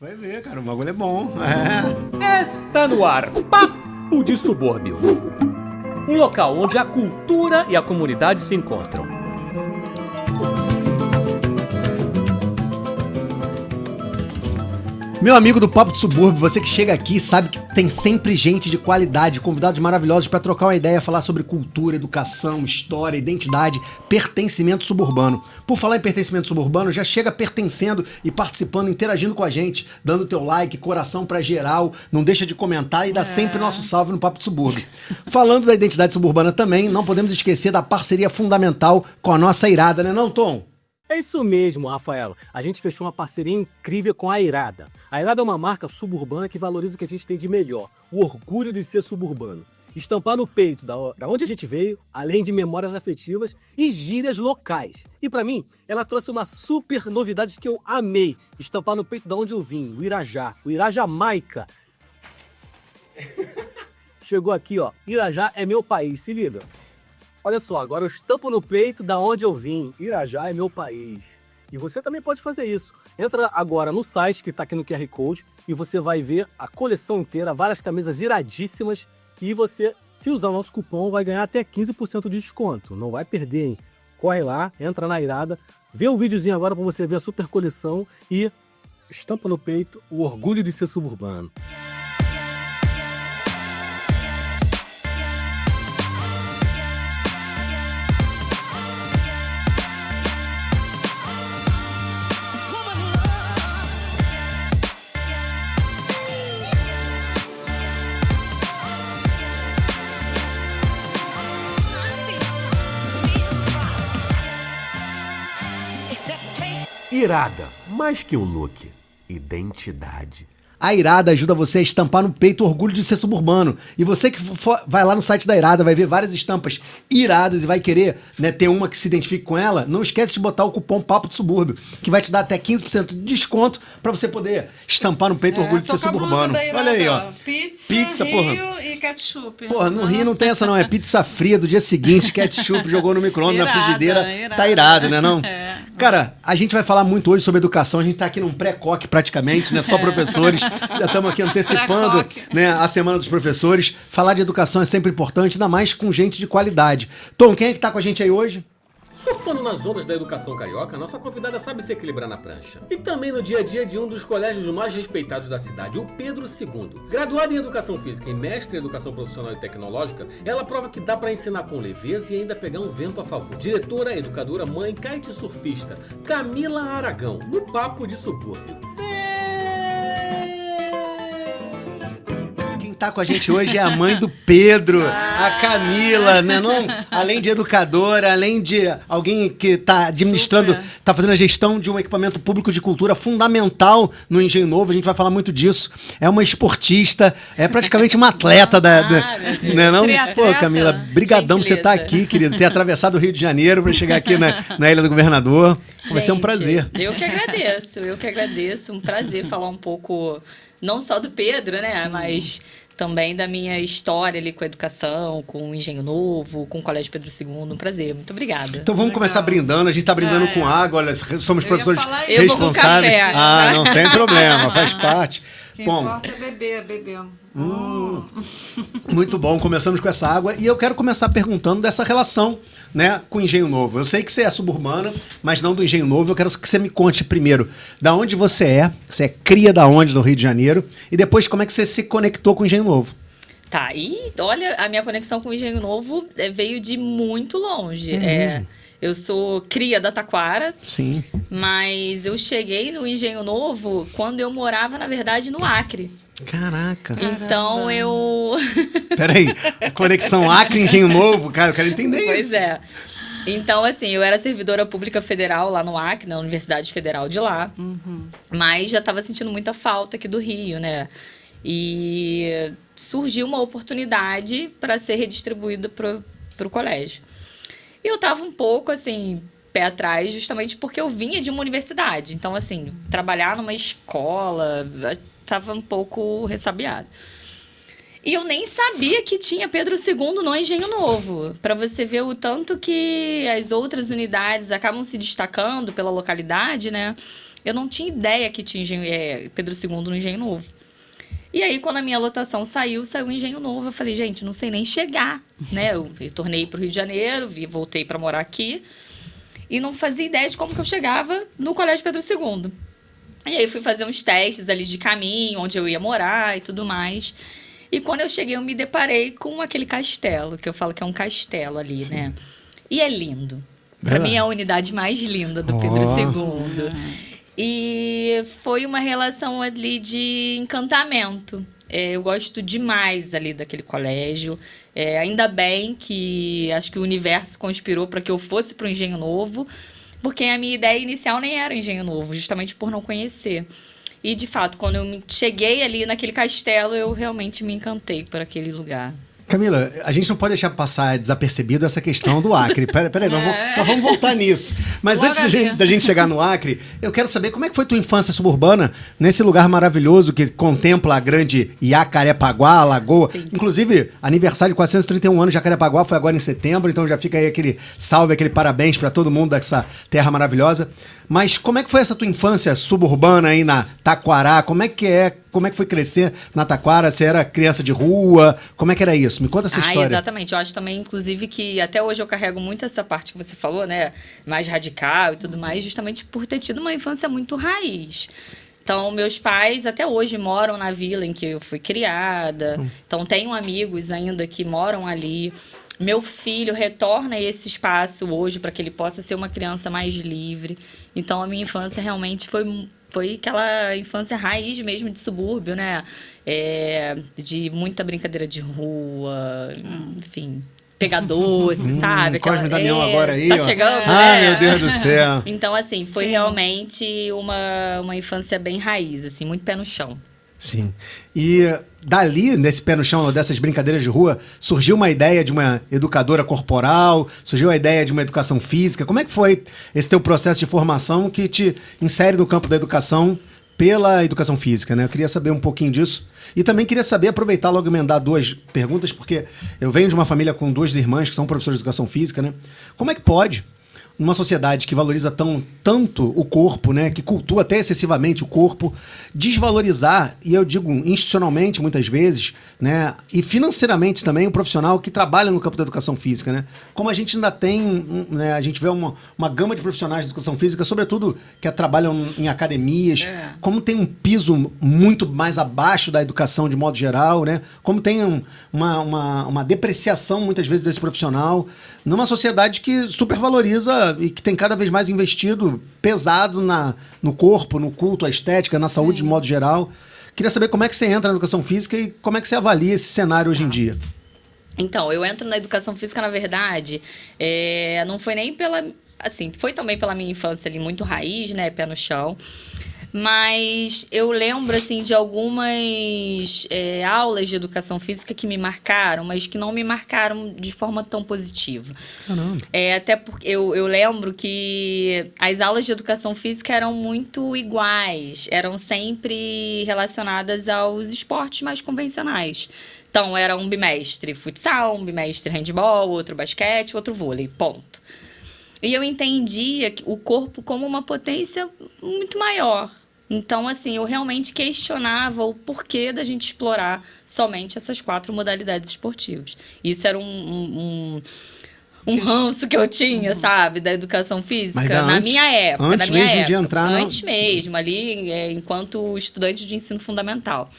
Vai ver, cara, o bagulho é bom. Está no ar, Papo de Subúrbio. Um local onde a cultura e a comunidade se encontram. Meu amigo do Papo de Subúrbio, você que chega aqui sabe que tem sempre gente de qualidade, convidados maravilhosos para trocar uma ideia, falar sobre cultura, educação, história, identidade, pertencimento suburbano. Por falar em pertencimento suburbano, já chega pertencendo e participando, interagindo com a gente, dando teu like, coração pra geral, não deixa de comentar e dá sempre nosso salve no Papo de Subúrbio. Falando da identidade suburbana também, não podemos esquecer da parceria fundamental com a nossa Irada, né não, Tom? É isso mesmo, Rafael. A gente fechou uma parceria incrível com a Irada. A Irada é uma marca suburbana que valoriza o que a gente tem de melhor, o orgulho de ser suburbano. Estampar no peito da onde a gente veio, além de memórias afetivas e gírias locais. E pra mim, ela trouxe uma super novidade que eu amei. Estampar no peito da onde eu vim, o Irajá, o Irajamaica. Chegou aqui, ó. Irajá é meu país, se liga. Olha só, agora eu estampo no peito da onde eu vim. Irajá é meu país. E você também pode fazer isso. Entra agora no site que está aqui no QR Code e você vai ver a coleção inteira, várias camisas iradíssimas. E você, se usar o nosso cupom, vai ganhar até 15% de desconto. Não vai perder, hein? Corre lá, entra na Irada, vê o videozinho agora para você ver a super coleção e estampa no peito o orgulho de ser suburbano. Irada, mais que um look, identidade. A Irada ajuda você a estampar no peito o orgulho de ser suburbano. E você que vai lá no site da Irada, vai ver várias estampas iradas e vai querer, né, ter uma que se identifique com ela, não esquece de botar o cupom Papo de Subúrbio, que vai te dar até 15% de desconto pra você poder estampar no peito o orgulho de ser suburbano. Irada, olha aí, ó. Pizza, Rio e ketchup. Porra, no Rio não tem essa não, é pizza fria do dia seguinte, ketchup, jogou no micro-ondas, na frigideira, irada. tá irado, né não? É. Cara, a gente vai falar muito hoje sobre educação, a gente tá aqui num pré-coque praticamente, né, só professores, já estamos aqui antecipando, né, a Semana dos Professores. Falar de educação é sempre importante, ainda mais com gente de qualidade. Tom, quem é que tá com a gente aí hoje? Surfando nas ondas da educação carioca, nossa convidada sabe se equilibrar na prancha. E também no dia a dia de um dos colégios mais respeitados da cidade, o Pedro II. Graduada em Educação Física e mestre em Educação Profissional e Tecnológica, ela prova que dá pra ensinar com leveza e ainda pegar um vento a favor. Diretora, educadora, mãe, kite surfista, Camila Aragão, no Papo de Subúrbio. Quem tá com a gente hoje é a mãe do Pedro, a Camila, né? Não, além de educadora, além de alguém que tá administrando, tá fazendo a gestão de um equipamento público de cultura fundamental no Engenho Novo, a gente vai falar muito disso. É uma esportista, é praticamente uma atleta né, não? Pô, Camila, brigadão por você estar aqui, querida, ter atravessado o Rio de Janeiro para chegar aqui na Ilha do Governador. Vai ser um prazer. Eu que agradeço, um prazer falar um pouco, não só do Pedro, né, mas também da minha história ali com a educação, com o Engenho Novo, com o Colégio Pedro II, um prazer, muito obrigada. Então vamos começar brindando, a gente tá brindando com água, olha, somos professores responsáveis. Eu vou com café. Ah, não, sem problema, faz parte. Quem importa é beber. Muito bom, começamos com essa água e eu quero começar perguntando dessa relação, né, com o Engenho Novo. Eu sei que você é suburbana, mas não do Engenho Novo. Eu quero que você me conte primeiro da onde você é cria da onde do Rio de Janeiro, e depois como é que você se conectou com o Engenho Novo. Tá, e olha, a minha conexão com o Engenho Novo veio de muito longe. Eu sou cria da Taquara. Sim. Mas eu cheguei no Engenho Novo quando eu morava, na verdade, no Acre. Caraca. Então eu... Peraí, conexão Acre-Engenho Novo, cara, eu quero entender isso. Pois é. Então, assim, eu era servidora pública federal lá no Acre, na Universidade Federal de lá. Mas já estava sentindo muita falta aqui do Rio, né? E surgiu uma oportunidade para ser redistribuída para o colégio. E eu tava um pouco, assim, pé atrás, justamente porque eu vinha de uma universidade. Então, assim, trabalhar numa escola, tava um pouco ressabiada. E eu nem sabia que tinha Pedro II no Engenho Novo. Para você ver o tanto que as outras unidades acabam se destacando pela localidade, né? Eu não tinha ideia que tinha Pedro II no Engenho Novo. E aí, quando a minha lotação saiu o Engenho Novo. Eu falei, gente, não sei nem chegar, né? Eu retornei para o Rio de Janeiro, voltei para morar aqui. E não fazia ideia de como que eu chegava no Colégio Pedro II. E aí, fui fazer uns testes ali de caminho, onde eu ia morar e tudo mais. E quando eu cheguei, eu me deparei com aquele castelo, que eu falo que é um castelo ali, Sim. né? E é lindo. Para mim, é a unidade mais linda do Pedro II. E foi uma relação ali de encantamento. Eu gosto demais ali daquele colégio. Ainda bem que acho que o universo conspirou para que eu fosse para o Engenho Novo, porque a minha ideia inicial nem era Engenho Novo, justamente por não conhecer. E, de fato, quando eu cheguei ali naquele castelo, eu realmente me encantei por aquele lugar. Camila, a gente não pode deixar passar desapercebido essa questão do Acre. Peraí, nós vamos voltar nisso. Mas Logo antes da gente chegar no Acre, eu quero saber como é que foi tua infância suburbana nesse lugar maravilhoso que contempla a grande Jacarepaguá, a lagoa. Sim. Inclusive, aniversário de 431 anos de Jacarepaguá foi agora em setembro, então já fica aí aquele salve, aquele parabéns para todo mundo dessa terra maravilhosa. Mas como é que foi essa tua infância suburbana aí na Taquará? Como é que foi crescer na Taquara? Você era criança de rua? Como é que era isso? Me conta essa história. Exatamente. Eu acho também, inclusive, que até hoje eu carrego muito essa parte que você falou, né? Mais radical e tudo mais, justamente por ter tido uma infância muito raiz. Então, meus pais até hoje moram na vila em que eu fui criada. Então, tenho amigos ainda que moram ali. Meu filho retorna a esse espaço hoje para que ele possa ser uma criança mais livre. Então, a minha infância realmente foi aquela infância raiz mesmo de subúrbio, né? De muita brincadeira de rua, enfim, pegar doce, sabe? Cosme e Damião agora aí, tá ó. chegando, Ai, né? meu Deus do céu. Então, assim, foi realmente uma infância bem raiz, assim, muito pé no chão. Sim. E dali, nesse pé no chão, dessas brincadeiras de rua, surgiu uma ideia de uma educadora corporal, surgiu a ideia de uma educação física. Como é que foi esse teu processo de formação que te insere no campo da educação pela educação física, né? Eu queria saber um pouquinho disso. E também queria saber, aproveitar logo e emendar duas perguntas, porque eu venho de uma família com duas irmãs que são professores de educação física, né? Como é que pode, numa sociedade que valoriza tanto o corpo, né, que cultua até excessivamente o corpo, desvalorizar, e eu digo institucionalmente muitas vezes, né, e financeiramente também, o profissional que trabalha no campo da educação física, né? Como a gente ainda tem, né, a gente vê uma gama de profissionais de educação física, sobretudo que trabalham em academias, como tem um piso muito mais abaixo da educação de modo geral, né? Como tem uma depreciação muitas vezes desse profissional, numa sociedade que supervaloriza e que tem cada vez mais investido pesado no corpo, no culto, à estética, na saúde de modo geral. Queria saber como é que você entra na educação física e como é que você avalia esse cenário hoje em dia. Então, eu entro na educação física, na verdade, não foi nem pela... Assim, foi também pela minha infância ali, muito raiz, né, pé no chão. Mas eu lembro, assim, de algumas aulas de educação física que me marcaram, mas que não me marcaram de forma tão positiva. Caramba. Até porque eu lembro que as aulas de educação física eram muito iguais, eram sempre relacionadas aos esportes mais convencionais. Então, era um bimestre futsal, um bimestre handball, outro basquete, outro vôlei, ponto. E eu entendia o corpo como uma potência muito maior. Então, assim, eu realmente questionava o porquê da gente explorar somente essas 4 modalidades esportivas. Isso era um ranço que eu tinha, sabe, da educação física na minha época. Antes mesmo de entrar... Antes mesmo, ali, enquanto estudante de ensino fundamental.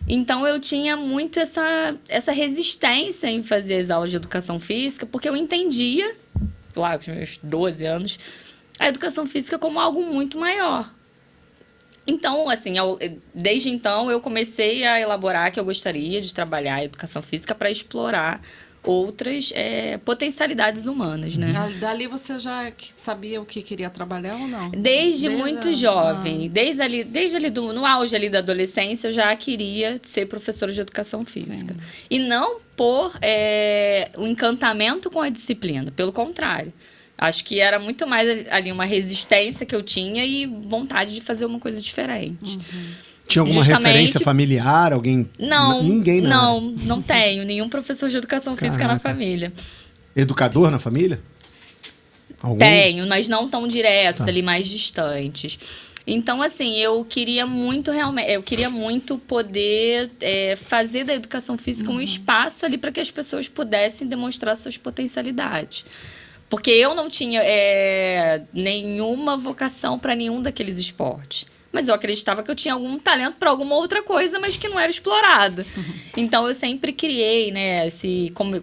Então, eu tinha muito essa resistência em fazer as aulas de educação física, porque eu entendia, lá com os meus 12 anos, a educação física como algo muito maior. Então, assim, desde então, eu comecei a elaborar que eu gostaria de trabalhar a educação física para explorar outras potencialidades humanas, né? Dali você já sabia o que queria trabalhar ou não? Desde muito jovem. Desde ali no auge ali da adolescência, eu já queria ser professora de educação física. Sim. E não por um encantamento com a disciplina, pelo contrário. Acho que era muito mais ali uma resistência que eu tinha e vontade de fazer uma coisa diferente. Uhum. Tinha alguma referência familiar? Alguém? Não. Ninguém, não tenho. Nenhum professor de educação física na família. Educador na família? Algum? Tenho, mas não tão diretos, ali mais distantes. Então, assim, eu queria muito poder fazer da educação física um espaço ali para que as pessoas pudessem demonstrar suas potencialidades. Porque eu não tinha nenhuma vocação para nenhum daqueles esportes. Mas eu acreditava que eu tinha algum talento para alguma outra coisa, mas que não era explorado. Então, eu sempre criei, né,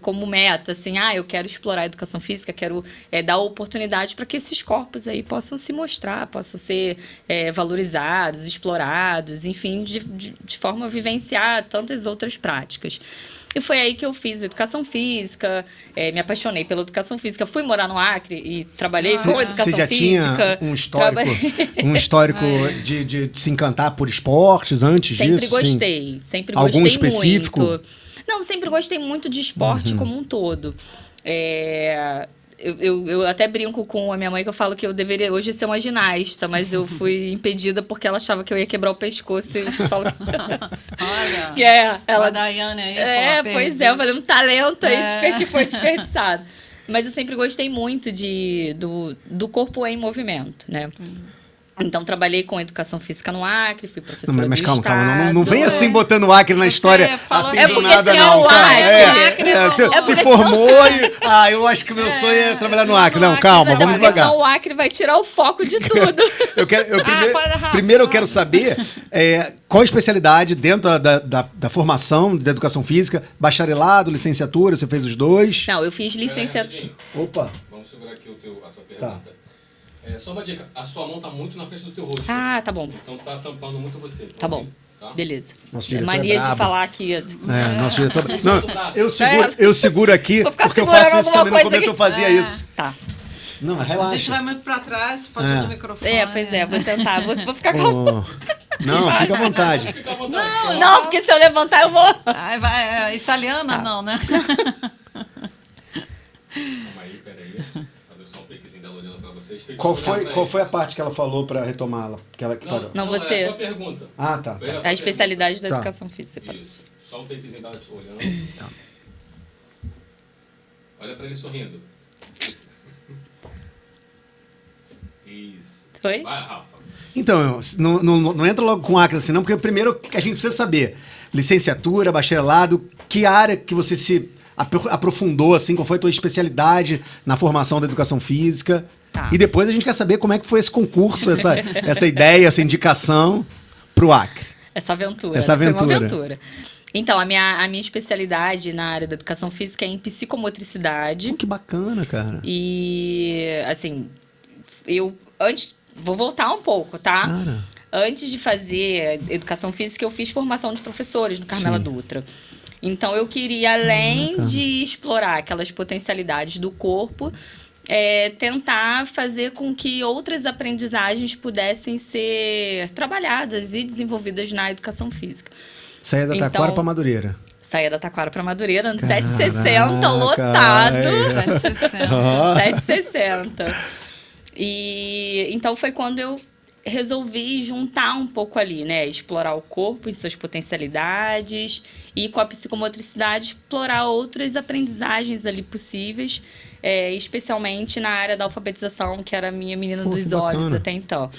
como meta, assim, eu quero explorar a educação física, quero dar oportunidade para que esses corpos aí possam se mostrar, possam ser valorizados, explorados, enfim, de forma a vivenciar tantas outras práticas. E foi aí que eu fiz educação física, me apaixonei pela educação física, fui morar no Acre e trabalhei com educação física. Você já tinha um histórico de se encantar por esportes antes disso? Sempre gostei Algum muito. específico? Não, sempre gostei muito de esporte como um todo. Eu até brinco com a minha mãe que eu falo que eu deveria hoje ser uma ginasta, mas eu fui impedida porque ela achava que eu ia quebrar o pescoço. E eu falo Olha, a Daiane aí, pois é, eu falei, um talento aí que foi desperdiçado. Mas eu sempre gostei muito do corpo em movimento, né? Então, trabalhei com educação física no Acre, fui professora mas do calma, estado. não vem assim botando o Acre na história assim do porque nada, se não. o Acre, Se formou e... eu acho que meu sonho é trabalhar no Acre. Não, calma, vamos devagar. Senão o Acre vai tirar o foco de tudo. Primeiro eu quero saber qual a especialidade dentro da formação de educação física, bacharelado, licenciatura, você fez os dois? Não, eu fiz licenciatura. Opa! Vamos segurar aqui a tua pergunta. Tá. Só uma dica, a sua mão tá muito na frente do teu rosto. Ah, tá bom. Então tá tampando muito você. Tá bom. Tá? Beleza. Nosso diretor Mania é de brabo. falar aqui. Nosso diretor... Não, eu seguro aqui, Vou ficar porque eu faço segurando isso também. No alguma começo coisa eu fazia isso. Tá. Não, A gente relaxa. vai muito pra trás, fazendo o microfone. Pois é, vou tentar. Vou ficar com... Não, fica à vontade. Fica à vontade. Não, porque se eu levantar eu vou... Italiana não, né? Calma aí, peraí. Fazer só um piquezinho da Lorena pra vocês. Fica Qual olhando pra foi a eles. parte que ela falou pra retomá-la? Que parou? Não, você... É a tua pergunta. Ah, tá. A especialidade da Tá. educação física. Isso. Só um takezinho dela te olhando. Tá. Olha pra ele sorrindo. Isso. Foi? Vai, Rafa. Então, não entra logo com Acre assim, não, porque primeiro a gente precisa saber licenciatura, bacharelado, que área que você se aprofundou, assim, qual foi a tua especialidade na formação da educação física. Tá. E depois a gente quer saber como é que foi esse concurso, essa ideia, essa indicação pro Acre. Essa aventura. Essa Foi uma aventura. aventura. Então, a minha especialidade na área da educação física é em psicomotricidade. Que bacana, cara. E, assim, vou voltar um pouco, tá? Cara. Antes de fazer educação física, eu fiz formação de professores no Carmela Sim. Dutra. Então, eu queria, além de explorar aquelas potencialidades do corpo, tentar fazer com que outras aprendizagens pudessem ser trabalhadas e desenvolvidas na educação física. Saia da Taquara pra Madureira. Saía da Taquara para Madureira, no Caraca, 760, lotado. é. 760. E então foi quando eu resolvi juntar um pouco ali, né? Explorar o corpo e suas potencialidades e com a psicomotricidade explorar outras aprendizagens ali possíveis, especialmente na área da alfabetização, que era a minha menina Pô, dos que olhos bacana. até então.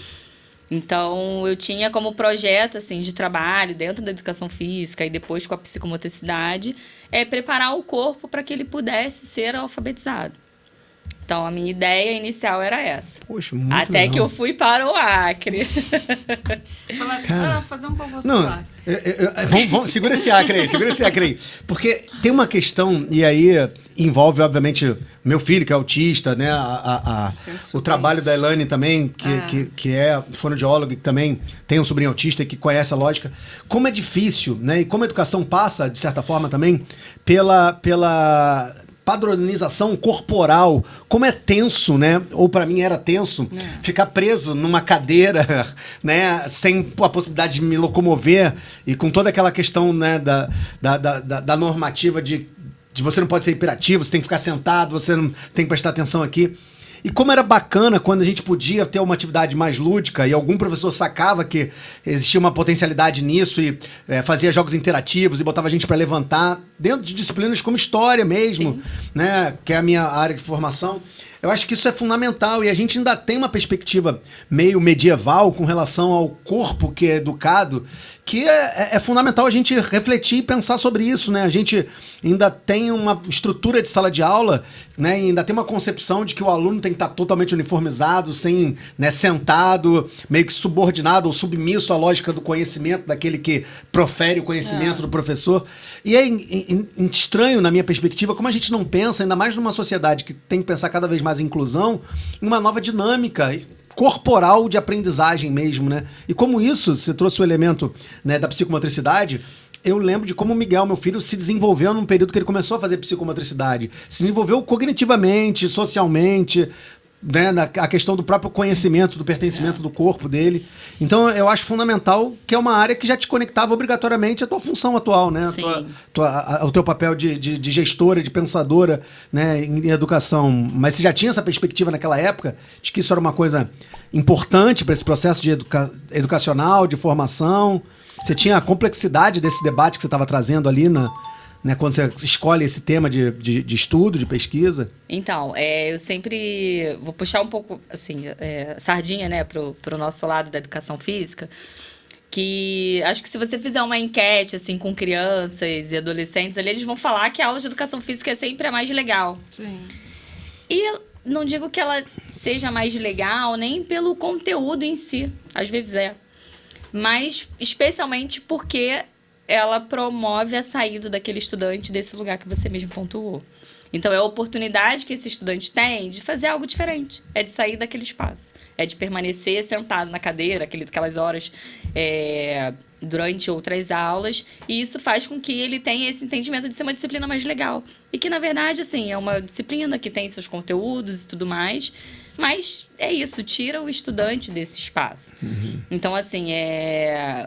Então, eu tinha como projeto, assim, de trabalho dentro da educação física e depois com a psicomotricidade, preparar o corpo para que ele pudesse ser alfabetizado. Então, a minha ideia inicial era essa. Poxa, muito Até legal. que eu fui para o Acre. Fazer um concurso Não, do Acre. vamos, segura esse Acre aí. Porque tem uma questão, e aí envolve, obviamente, meu filho, que é autista, né? O trabalho da Elaine também, que é fonoaudióloga, que também tem um sobrinho autista e que conhece a lógica. Como é difícil, né? E como a educação passa, de certa forma, também, pela padronização corporal, como é tenso, né? Ou pra mim era tenso, ficar preso numa cadeira, né? Sem a possibilidade de me locomover e com toda aquela questão, né? Da normativa de você não pode ser hiperativo, você tem que ficar sentado, você não tem que prestar atenção aqui. E como era bacana quando a gente podia ter uma atividade mais lúdica e algum professor sacava que existia uma potencialidade nisso e fazia jogos interativos e botava a gente para levantar dentro de disciplinas como história mesmo, né, que é a minha área de formação. Eu acho que isso é fundamental e a gente ainda tem uma perspectiva meio medieval com relação ao corpo que é educado, que é fundamental a gente refletir e pensar sobre isso, né? A gente ainda tem uma estrutura de sala de aula, né? E ainda tem uma concepção de que o aluno tem que estar totalmente uniformizado, sem, né, sentado, meio que subordinado ou submisso à lógica do conhecimento, daquele que profere o conhecimento do professor. E é estranho, na minha perspectiva, como a gente não pensa, ainda mais numa sociedade que tem que pensar cada vez mais em inclusão, em uma nova dinâmica corporal de aprendizagem mesmo, né? E como isso, você trouxe o elemento, né, da psicomotricidade, eu lembro de como o Miguel, meu filho, se desenvolveu num período que ele começou a fazer psicomotricidade. Se desenvolveu cognitivamente, socialmente, né, a questão do próprio conhecimento, do pertencimento do corpo dele. Então, eu acho fundamental que é uma área que já te conectava obrigatoriamente à tua função atual, né? Sim. Ao teu papel de gestora, de pensadora, né, em educação. Mas você já tinha essa perspectiva naquela época de que isso era uma coisa importante para esse processo de educacional, de formação? Você tinha a complexidade desse debate que você estava trazendo ali né, quando você escolhe esse tema de estudo, de pesquisa? Então, eu sempre vou puxar um pouco, assim, sardinha, né, pro nosso lado da educação física, que acho que se você fizer uma enquete, assim, com crianças e adolescentes ali, eles vão falar que a aula de educação física é sempre a mais legal. Sim. E eu não digo que ela seja mais legal nem pelo conteúdo em si, às vezes mas especialmente porque ela promove a saída daquele estudante desse lugar que você mesmo pontuou. Então, é a oportunidade que esse estudante tem de fazer algo diferente. É de sair daquele espaço. É de permanecer sentado na cadeira, aquelas horas durante outras aulas. E isso faz com que ele tenha esse entendimento de ser uma disciplina mais legal. E que, na verdade, assim, é uma disciplina que tem seus conteúdos e tudo mais. Mas é isso, tira o estudante desse espaço. Uhum. Então, assim,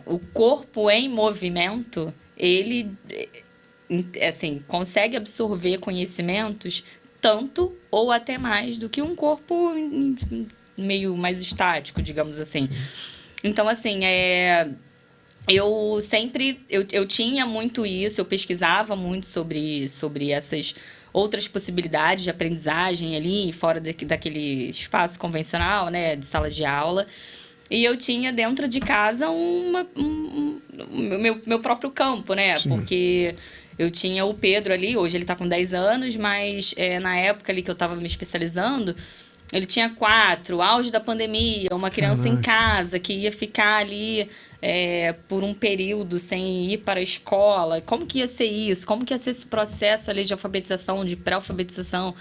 o corpo em movimento, ele, assim, consegue absorver conhecimentos tanto ou até mais do que um corpo meio mais estático, digamos assim. Então, assim, eu sempre... Eu tinha muito isso, eu pesquisava muito sobre essas outras possibilidades de aprendizagem ali, fora daquele espaço convencional, né, de sala de aula. E eu tinha dentro de casa meu próprio campo, né? Sim. Porque eu tinha o Pedro ali, hoje ele tá com 10 anos, mas na época ali que eu tava me especializando, ele tinha 4, auge da pandemia, uma criança em casa que ia ficar ali por um período sem ir para a escola. Como que ia ser isso? Como que ia ser esse processo ali de alfabetização, de pré-alfabetização?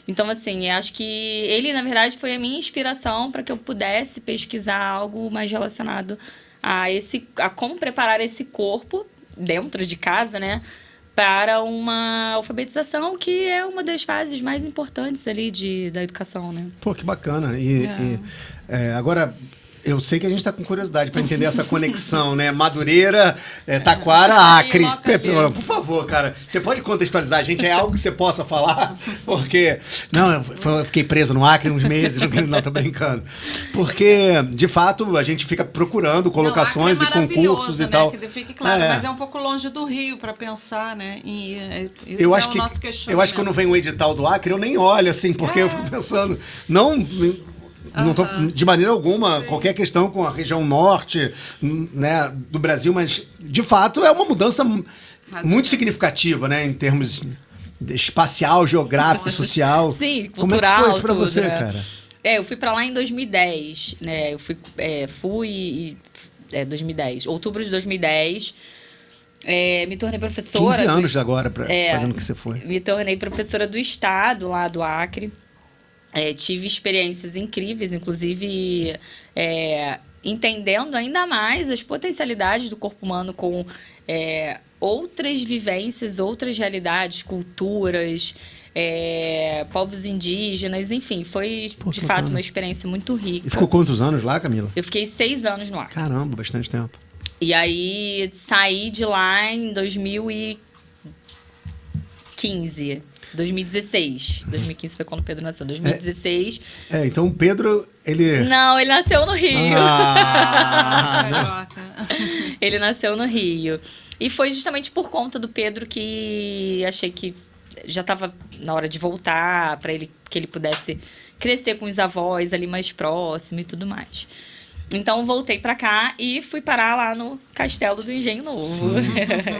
Então, assim, acho que ele, na verdade, foi a minha inspiração para que eu pudesse pesquisar algo mais relacionado a como preparar esse corpo dentro de casa, né? Para uma alfabetização que é uma das fases mais importantes ali da educação, né? Pô, que bacana. Agora, eu sei que a gente está com curiosidade para entender essa conexão, né? Madureira, Taquara, Acre. Por favor, cara, você pode contextualizar a gente? É algo que você possa falar? Porque... Não, eu fiquei presa no Acre uns meses, não, tô brincando. Porque, de fato, a gente fica procurando colocações e concursos, né, e tal. Que fique claro, mas é um pouco longe do Rio para pensar, né? E isso eu é acho o que, nosso questionamento. Eu acho que quando vem o edital do Acre, eu nem olho, assim, porque eu fico pensando... Não tô, de maneira alguma, qualquer questão com a região norte, né, do Brasil, mas, de fato, é uma mudança muito significativa, né, em termos espacial, geográfico, social. Sim, cultural. Como é que foi isso pra tudo, você, né? cara? Eu fui pra lá em 2010, né? Eu fui 2010, outubro de 2010. Me tornei professora. 15 anos agora, fazendo o que você foi. Me tornei professora do estado, lá do Acre. Tive experiências incríveis, inclusive entendendo ainda mais as potencialidades do corpo humano com outras vivências, outras realidades, culturas, povos indígenas, enfim, foi de fato uma experiência muito rica. E ficou quantos anos lá, Camila? Eu fiquei 6 anos no Acre. Caramba, bastante tempo. E aí saí de lá em 2015. 2016. 2015 foi quando o Pedro nasceu. 2016. Então o Pedro, ele... Não, ele nasceu no Rio. Carioca. Ele nasceu no Rio. E foi justamente por conta do Pedro que achei que já estava na hora de voltar, para ele que ele pudesse crescer com os avós ali mais próximo e tudo mais. Então, voltei pra cá e fui parar lá no Castelo do Engenho Novo.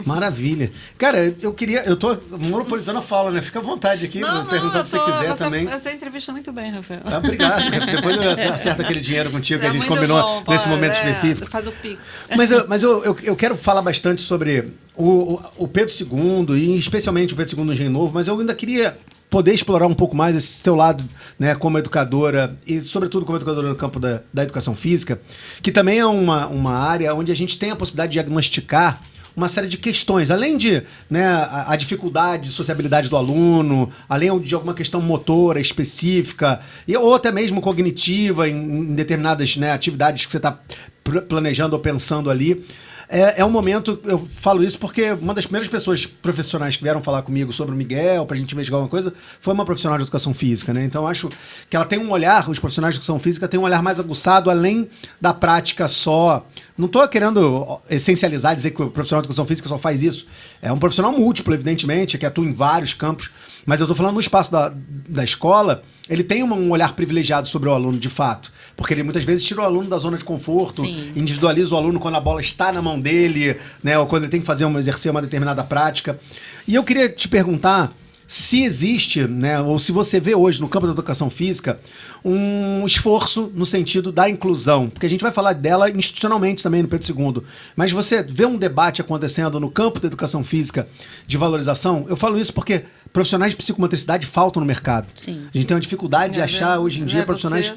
Maravilha. Cara, eu tô monopolizando a fala, né? Fica à vontade aqui, perguntar o que você quiser também. Você entrevista muito bem, Rafael. Obrigado. Depois eu acerto aquele dinheiro contigo Você que a é gente muito combinou bom, nesse momento específico. Faz o pix. Mas eu quero falar bastante sobre o Pedro II e especialmente o Pedro II no Engenho Novo, mas eu ainda queria poder explorar um pouco mais esse seu lado, né, como educadora e, sobretudo, como educadora no campo da educação física, que também é uma área onde a gente tem a possibilidade de diagnosticar uma série de questões, além de, né, a dificuldade de sociabilidade do aluno, além de alguma questão motora específica, ou até mesmo cognitiva em determinadas, né, atividades que você está planejando ou pensando ali. É um momento, eu falo isso porque uma das primeiras pessoas profissionais que vieram falar comigo sobre o Miguel, pra gente investigar alguma coisa, foi uma profissional de educação física, né? Então, eu acho que ela tem um olhar, os profissionais de educação física têm um olhar mais aguçado, além da prática só. Não tô querendo essencializar, dizer que o profissional de educação física só faz isso. É um profissional múltiplo, evidentemente, que atua em vários campos, mas eu tô falando no espaço da escola, ele tem um olhar privilegiado sobre o aluno, de fato. Porque ele muitas vezes tira o aluno da zona de conforto, Sim. individualiza o aluno quando a bola está na mão dele, né, ou quando ele tem que exercer uma determinada prática. E eu queria te perguntar se existe, né, ou se você vê hoje no campo da educação física um esforço no sentido da inclusão, porque a gente vai falar dela institucionalmente também no Pedro II, mas você vê um debate acontecendo no campo da educação física de valorização? Eu falo isso porque profissionais de psicomotricidade faltam no mercado. Sim. A gente tem uma dificuldade de achar hoje em dia profissionais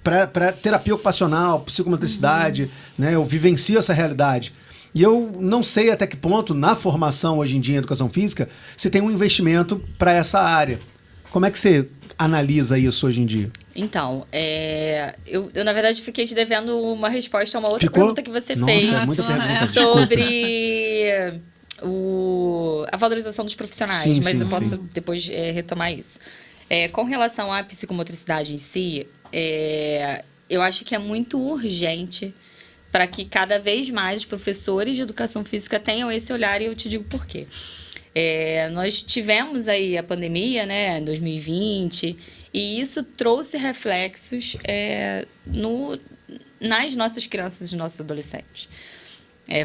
para terapia ocupacional, psicomotricidade, né? Eu vivencio essa realidade. E eu não sei até que ponto, na formação hoje em dia em educação física, se tem um investimento para essa área. Como é que você analisa isso hoje em dia? Então, eu na verdade fiquei te devendo uma resposta a uma outra Ficou? pergunta que você Nossa, fez é muita pergunta, desculpa. sobre a valorização dos profissionais, Sim, mas sim, eu posso sim. depois retomar isso. Com relação à psicomotricidade em si, eu acho que é muito urgente para que cada vez mais os professores de educação física tenham esse olhar, e eu te digo por quê. Nós tivemos aí a pandemia, né, em 2020, e isso trouxe reflexos nas nossas crianças e nossos adolescentes.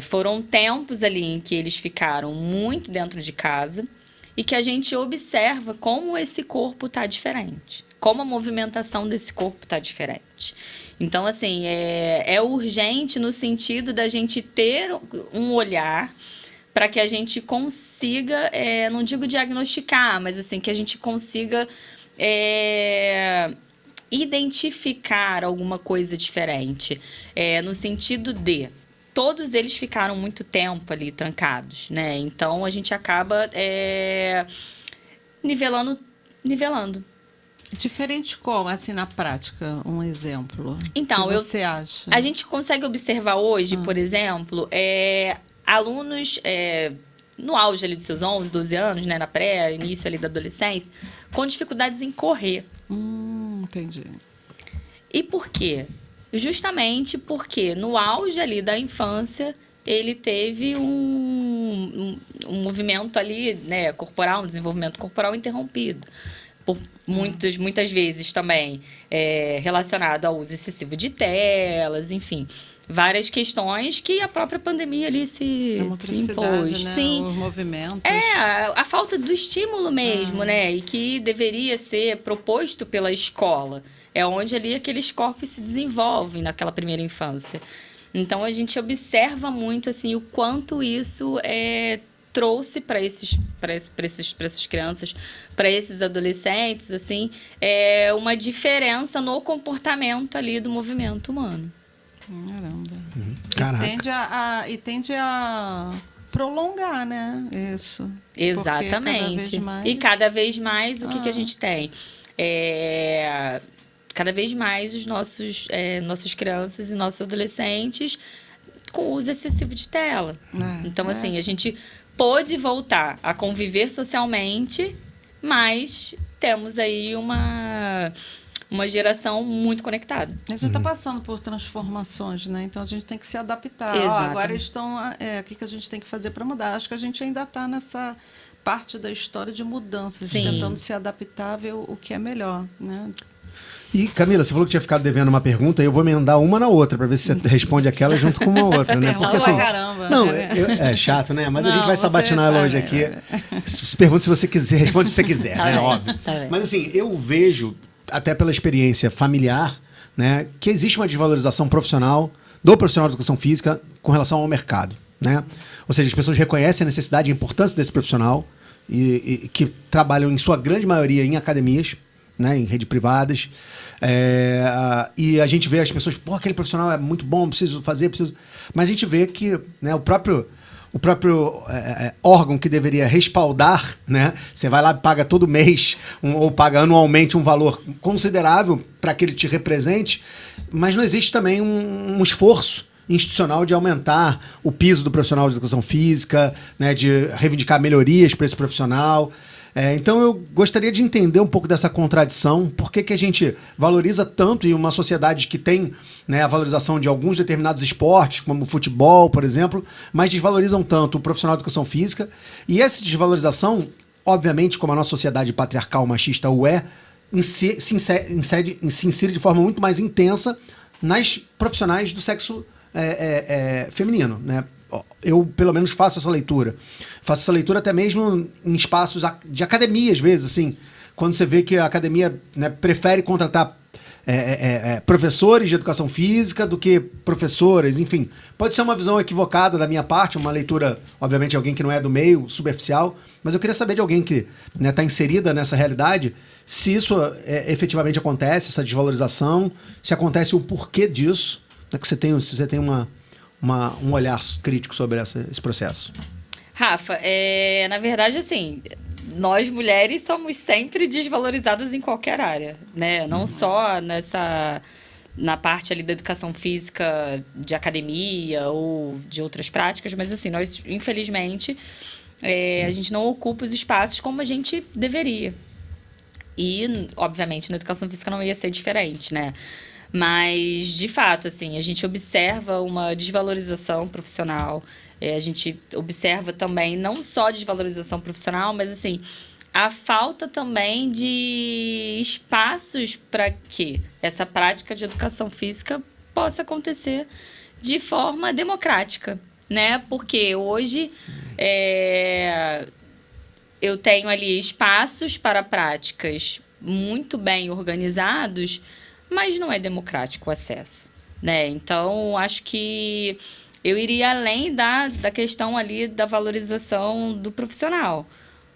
Foram tempos ali em que eles ficaram muito dentro de casa e que a gente observa como esse corpo está diferente, como a movimentação desse corpo está diferente. Então, assim, é urgente no sentido da gente ter um olhar para que a gente consiga, não digo diagnosticar, mas assim, que a gente consiga identificar alguma coisa diferente, no sentido de todos eles ficaram muito tempo ali trancados, né? Então, a gente acaba nivelando. Diferente como, assim, na prática, um exemplo? Então, O que você acha? A gente consegue observar hoje, por exemplo, alunos no auge ali dos seus 11, 12 anos, né, na pré, início ali da adolescência, com dificuldades em correr. Entendi. E por quê? Justamente porque no auge ali da infância, ele teve um movimento ali, né, corporal, um desenvolvimento corporal interrompido. Por muitas vezes também relacionado ao uso excessivo de telas, enfim. Várias questões que a própria pandemia ali se impôs. Né? Sim. Os movimentos. A falta do estímulo mesmo, né? E que deveria ser proposto pela escola. É onde ali aqueles corpos se desenvolvem naquela primeira infância. Então, a gente observa muito, assim, o quanto isso trouxe para essas crianças, para esses adolescentes, assim, uma diferença no comportamento ali do movimento humano. Caramba. Caraca. E tende a prolongar, né? Isso. Exatamente. E cada vez mais o que a gente tem? Cada vez mais os nossas crianças e nossos adolescentes com uso excessivo de tela. Então, assim, a gente pôde voltar a conviver socialmente, mas temos aí uma geração muito conectada. A gente está passando por transformações, né? Então a gente tem que se adaptar. Exato. Agora estão. O que a gente tem que fazer para mudar? Acho que a gente ainda está nessa parte da história de mudanças, Sim. tentando se adaptar a ver o que é melhor, né? E, Camila, você falou que tinha ficado devendo uma pergunta, e eu vou emendar uma na outra, pra ver se você responde aquela junto com uma outra, né? Porque Pergunta assim. pra caramba. Não, é chato, né? Mas a gente Não, vai você sabatinar ela vai, hoje vai, aqui. Se pergunta se você quiser, responde se você quiser, Tá né? bem, Óbvio. tá bem. Mas assim, eu vejo, até pela experiência familiar, né, que existe uma desvalorização profissional do profissional de educação física com relação ao mercado, né? Ou seja, as pessoas reconhecem a necessidade e a importância desse profissional e que trabalham, em sua grande maioria, em academias, né, em redes privadas. E a gente vê as pessoas, pô, aquele profissional é muito bom, preciso fazer, preciso... Mas a gente vê que, né, o próprio órgão que deveria respaldar, né? Você vai lá e paga todo mês ou paga anualmente um valor considerável para que ele te represente, mas não existe também um esforço institucional de aumentar o piso do profissional de educação física, né, de reivindicar melhorias para esse profissional. Então eu gostaria de entender um pouco dessa contradição, por que a gente valoriza tanto em uma sociedade que tem, né, a valorização de alguns determinados esportes, como o futebol, por exemplo, mas desvalorizam tanto o profissional de educação física, e essa desvalorização, obviamente, como a nossa sociedade patriarcal machista o é, se insere de forma muito mais intensa nas profissionais do sexo feminino, né? Eu, pelo menos, faço essa leitura. Faço essa leitura até mesmo em espaços de academia, às vezes, assim. Quando você vê que a academia, né, prefere contratar professores de educação física do que professoras, enfim. Pode ser uma visão equivocada da minha parte, uma leitura, obviamente, de alguém que não é do meio, superficial, mas eu queria saber de alguém que, né, está inserida nessa realidade, se isso efetivamente acontece, essa desvalorização, se acontece o porquê disso, né, se você tem um olhar crítico sobre esse processo. Rafa, na verdade, assim, nós mulheres somos sempre desvalorizadas em qualquer área, né? Não só na parte ali da educação física de academia ou de outras práticas, mas assim, nós, infelizmente, a gente não ocupa os espaços como a gente deveria. E, obviamente, na educação física não ia ser diferente, né? Mas, de fato, assim, a gente observa uma desvalorização profissional. A gente observa também não só desvalorização profissional, mas, assim, a falta também de espaços para que essa prática de educação física possa acontecer de forma democrática, né? Porque hoje eu tenho ali espaços para práticas muito bem organizados, mas não é democrático o acesso, né? Então, acho que eu iria além da questão ali da valorização do profissional.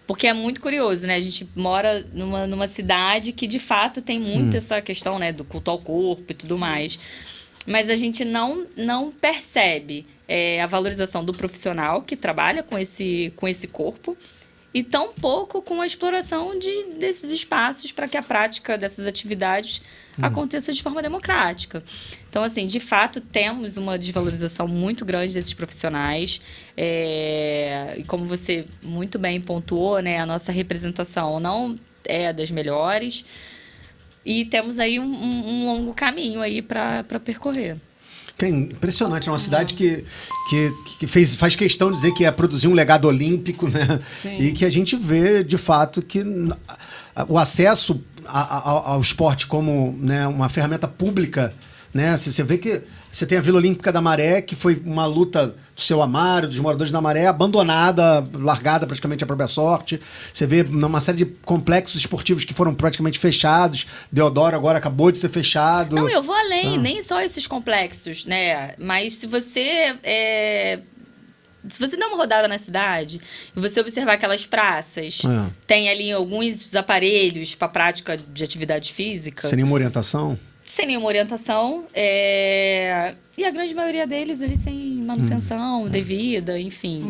Porque é muito curioso, né? A gente mora numa cidade que, de fato, tem muito essa questão, né, do culto ao corpo e tudo mais. Mas a gente não percebe a valorização do profissional que trabalha com esse corpo e tão pouco com a exploração desses espaços para que a prática dessas atividades aconteça de forma democrática. Então, assim, de fato, temos uma desvalorização muito grande desses profissionais. E como você muito bem pontuou, né, a nossa representação não é das melhores. E temos aí um longo caminho aí para percorrer. É impressionante, é uma cidade que faz questão de dizer que ia produzir um legado olímpico, né? Sim. E que a gente vê, de fato, que o acesso ao esporte como, né, uma ferramenta pública, né? Você vê que você tem a Vila Olímpica da Maré, que foi uma luta do seu Amaro, dos moradores da Maré, abandonada, largada praticamente à própria sorte. Você vê uma série de complexos esportivos que foram praticamente fechados. Deodoro agora acabou de ser fechado. Não, eu vou além, nem só esses complexos, né? Mas se você der uma rodada na cidade e você observar aquelas praças, tem ali alguns aparelhos para prática de atividade física. Sem nenhuma orientação? Sem nenhuma orientação. E a grande maioria deles ali sem manutenção devida, enfim.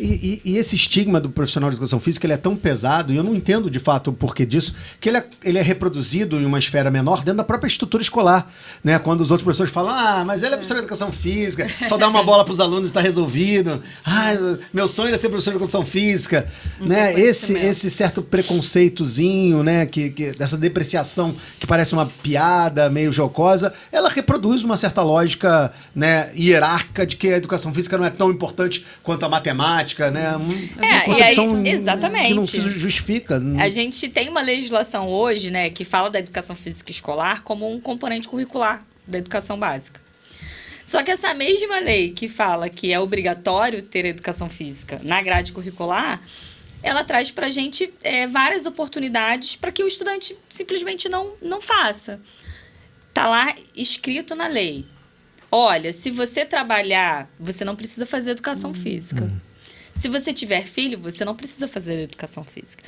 E esse estigma do profissional de educação física, ele é tão pesado, e eu não entendo de fato o porquê disso, que ele é reproduzido em uma esfera menor dentro da própria estrutura escolar, né? Quando os outros professores falam, mas ele é professor de educação física, só dá uma bola para os alunos e está resolvido. Meu sonho era ser professor de educação física. Né? Esse certo preconceitozinho, né? Dessa depreciação que parece uma piada meio jocosa, ela reproduz uma certa lógica, né, hierárquica de que a educação física não é tão importante quanto a matemática, prática, né? Uma e concepção aí, exatamente. que não se justifica. A gente tem uma legislação hoje, né, que fala da educação física escolar como um componente curricular da educação básica. Só que essa mesma lei que fala que é obrigatório ter educação física na grade curricular, ela traz pra gente várias oportunidades para que o estudante simplesmente não faça. Tá lá escrito na lei. Olha, se você trabalhar, você não precisa fazer educação física. Se você tiver filho, você não precisa fazer educação física.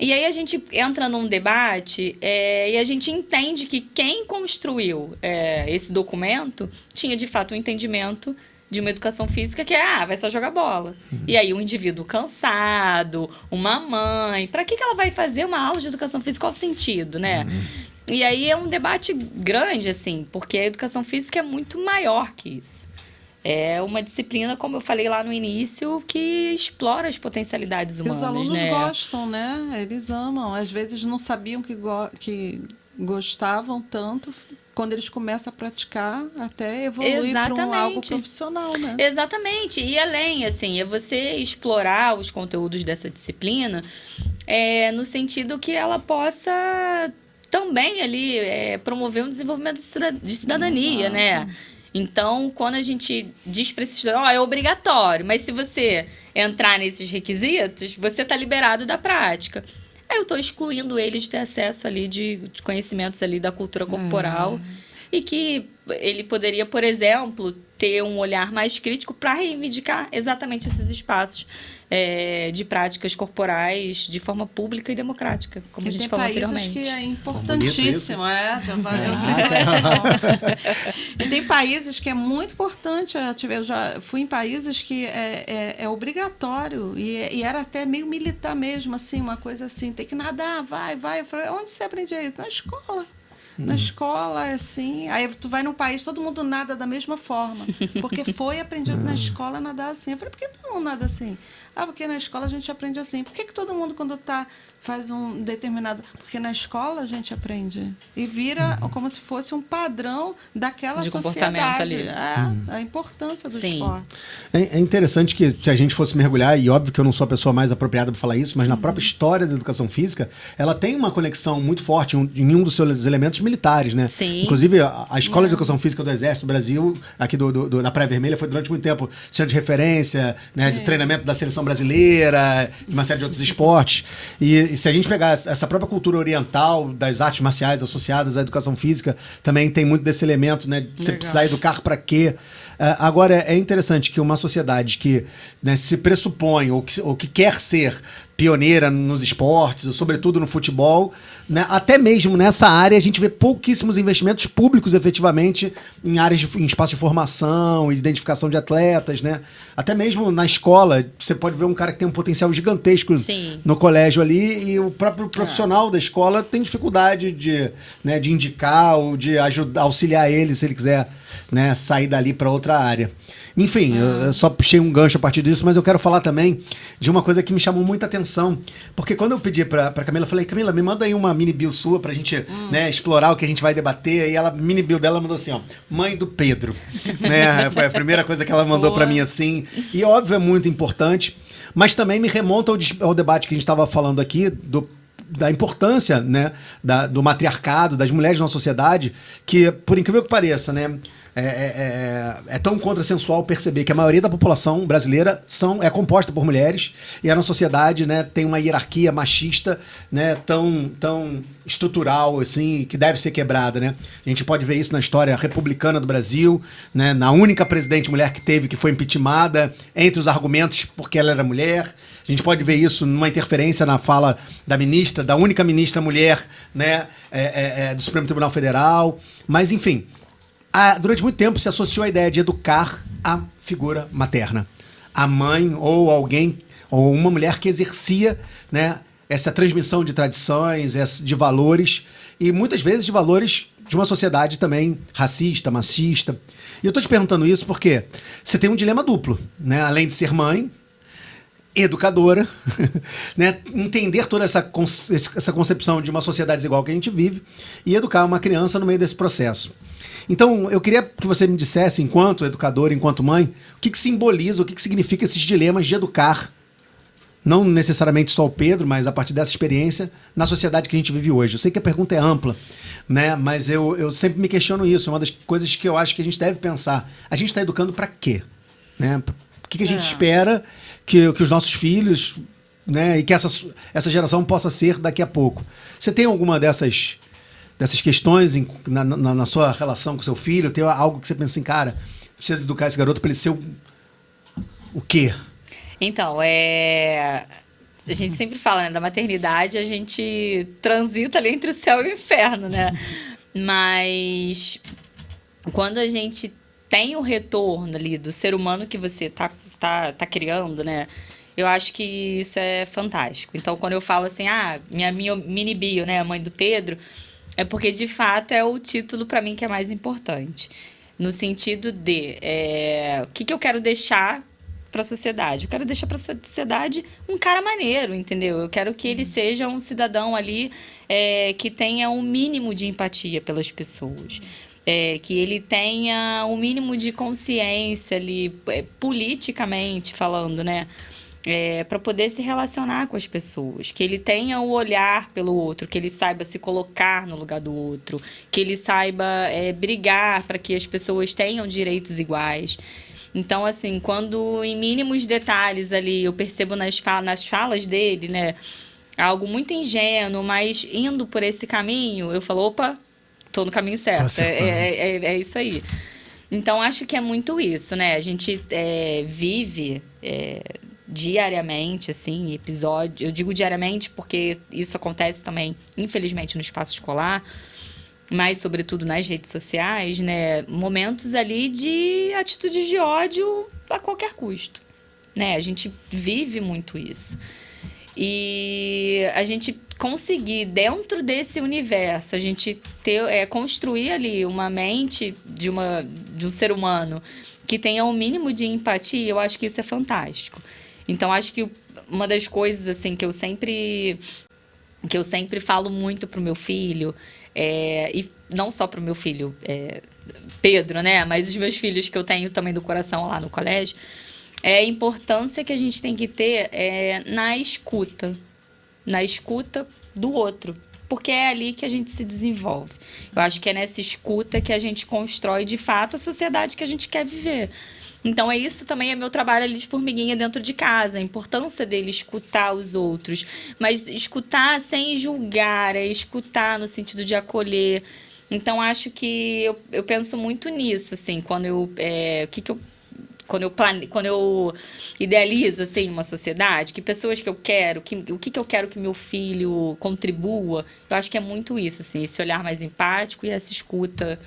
E aí a gente entra num debate e a gente entende que quem construiu esse documento tinha, de fato, um entendimento de uma educação física que vai só jogar bola. E aí um indivíduo cansado, uma mãe, para que ela vai fazer uma aula de educação física? Qual o sentido, né? E aí é um debate grande, assim, porque a educação física é muito maior que isso. É uma disciplina, como eu falei lá no início, que explora as potencialidades humanas, os alunos né? gostam, né? Eles amam. Às vezes não sabiam que gostavam tanto. Quando eles começam a praticar, até evolui para algo profissional, né? Exatamente. E além, assim, é você explorar os conteúdos dessa disciplina no sentido que ela possa também ali promover um desenvolvimento de cidadania, Exato. né? Então, quando a gente diz para esse estudante, é obrigatório, mas se você entrar nesses requisitos, você está liberado da prática. Aí eu estou excluindo ele de ter acesso ali de conhecimentos ali da cultura corporal e que ele poderia, por exemplo, ter um olhar mais crítico para reivindicar exatamente esses espaços de práticas corporais de forma pública e democrática, como a gente falou anteriormente. Tem países que é importantíssimo, eu não sei conhecer, não. E tem países que é muito importante, eu já fui em países que é obrigatório, e era até meio militar mesmo, assim, uma coisa assim, tem que nadar, vai. Eu falei, onde você aprendia isso? Na escola. Na escola, assim. Aí tu vai num país, todo mundo nada da mesma forma. Porque foi aprendido na escola a nadar assim. Eu falei, por que todo mundo nada assim? Porque na escola a gente aprende assim. Por que todo mundo, quando faz um determinado... Porque na escola a gente aprende. E vira como se fosse um padrão daquela de sociedade. Comportamento ali. A importância do Sim. esporte. É interessante que, se a gente fosse mergulhar, e óbvio que eu não sou a pessoa mais apropriada para falar isso, mas na própria história da educação física, ela tem uma conexão muito forte em um dos seus elementos militares, né? Sim. Inclusive, a Escola de Educação Física do Exército do Brasil, aqui da Praia Vermelha, foi durante muito tempo centro de referência, né, de treinamento da seleção brasileira, de uma série de outros esportes. E se a gente pegar essa própria cultura oriental das artes marciais associadas à educação física, também tem muito desse elemento, né, de você precisar educar para quê. Agora, é interessante que uma sociedade que, né, se pressupõe ou que quer ser pioneira nos esportes, sobretudo no futebol, né, até mesmo nessa área a gente vê pouquíssimos investimentos públicos efetivamente em áreas em espaço de formação, identificação de atletas, né? Até mesmo na escola, você pode ver um cara que tem um potencial gigantesco no colégio ali e o próprio profissional da escola tem dificuldade de indicar ou de ajudar, auxiliar ele se ele quiser, né, sair dali para outra área. Enfim, eu só puxei um gancho a partir disso, mas eu quero falar também de uma coisa que me chamou muita atenção, porque quando eu pedi pra Camila, eu falei, Camila, me manda aí uma mini bio sua pra gente né, explorar o que a gente vai debater, e ela, mini bio dela mandou assim, ó, mãe do Pedro, né, foi a primeira coisa que ela mandou pra mim assim, e óbvio é muito importante, mas também me remonta ao debate que a gente estava falando aqui, da importância, né, do matriarcado, das mulheres na sociedade, que, por incrível que pareça, né, é tão contrassensual perceber que a maioria da população brasileira é composta por mulheres e a nossa sociedade, né, tem uma hierarquia machista, né, tão estrutural assim, que deve ser quebrada, né? A gente pode ver isso na história republicana do Brasil, né, na única presidente mulher que teve, que foi impeachmentada, entre os argumentos porque ela era mulher. A gente pode ver isso numa interferência na fala da única ministra mulher, né, do Supremo Tribunal Federal. Mas, enfim, durante muito tempo se associou a ideia de educar a figura materna. A mãe ou alguém, ou uma mulher que exercia, né, essa transmissão de tradições, de valores, e muitas vezes de valores de uma sociedade também racista, machista. E eu estou te perguntando isso porque você tem um dilema duplo, né? Além de ser mãe educadora, né? Entender toda essa concepção de uma sociedade desigual que a gente vive e educar uma criança no meio desse processo. Então, eu queria que você me dissesse, enquanto educadora, enquanto mãe, o que simboliza, o que significa esses dilemas de educar, não necessariamente só o Pedro, mas a partir dessa experiência, na sociedade que a gente vive hoje. Eu sei que a pergunta é ampla, né? Mas eu sempre me questiono isso. É uma das coisas que eu acho que a gente deve pensar. A gente está educando para quê? Né? O que a gente espera que os nossos filhos, né, e que essa geração possa ser daqui a pouco? Você tem alguma dessas questões na sua relação com seu filho? Tem algo que você pensa assim, cara, precisa educar esse garoto para ele ser o quê? Então, a gente sempre fala, né, da maternidade, a gente transita ali entre o céu e o inferno, né? Mas quando a gente tem o retorno ali do ser humano que você tá criando, né? Eu acho que isso é fantástico. Então, quando eu falo assim, minha mini bio, né, a mãe do Pedro, é porque, de fato, é o título para mim que é mais importante. No sentido de, o que eu quero deixar para a sociedade? Eu quero deixar para a sociedade um cara maneiro, entendeu? Eu quero que ele seja um cidadão ali que tenha um mínimo de empatia pelas pessoas. Que ele tenha um mínimo de consciência ali, politicamente falando, né? Para poder se relacionar com as pessoas, que ele tenha o olhar pelo outro, que ele saiba se colocar no lugar do outro, que ele saiba brigar para que as pessoas tenham direitos iguais. Então, assim, quando em mínimos detalhes ali eu percebo nas falas dele, né, algo muito ingênuo, mas indo por esse caminho, eu falo, opa, tô no caminho certo, é isso aí. Então, acho que é muito isso, né, a gente vive diariamente, assim, episódio, eu digo diariamente porque isso acontece também, infelizmente, no espaço escolar, mas sobretudo nas redes sociais, né, momentos ali de atitudes de ódio a qualquer custo, né, a gente vive muito isso. E a gente conseguir, dentro desse universo, a gente construir ali uma mente de um ser humano que tenha um mínimo de empatia, eu acho que isso é fantástico. Então, acho que uma das coisas, assim, que eu sempre falo muito pro meu filho, e não só pro meu filho Pedro, né? Mas os meus filhos que eu tenho também do coração lá no colégio, é a importância que a gente tem que ter na escuta do outro. Porque é ali que a gente se desenvolve. Eu acho que é nessa escuta que a gente constrói, de fato, a sociedade que a gente quer viver. Então, isso também é meu trabalho ali de formiguinha dentro de casa. A importância dele escutar os outros. Mas escutar sem julgar, escutar no sentido de acolher. Então, acho que eu penso muito nisso, assim, quando eu idealizo, assim, uma sociedade, que pessoas que eu quero, o que eu quero que meu filho contribua, eu acho que é muito isso, assim, esse olhar mais empático e essa escuta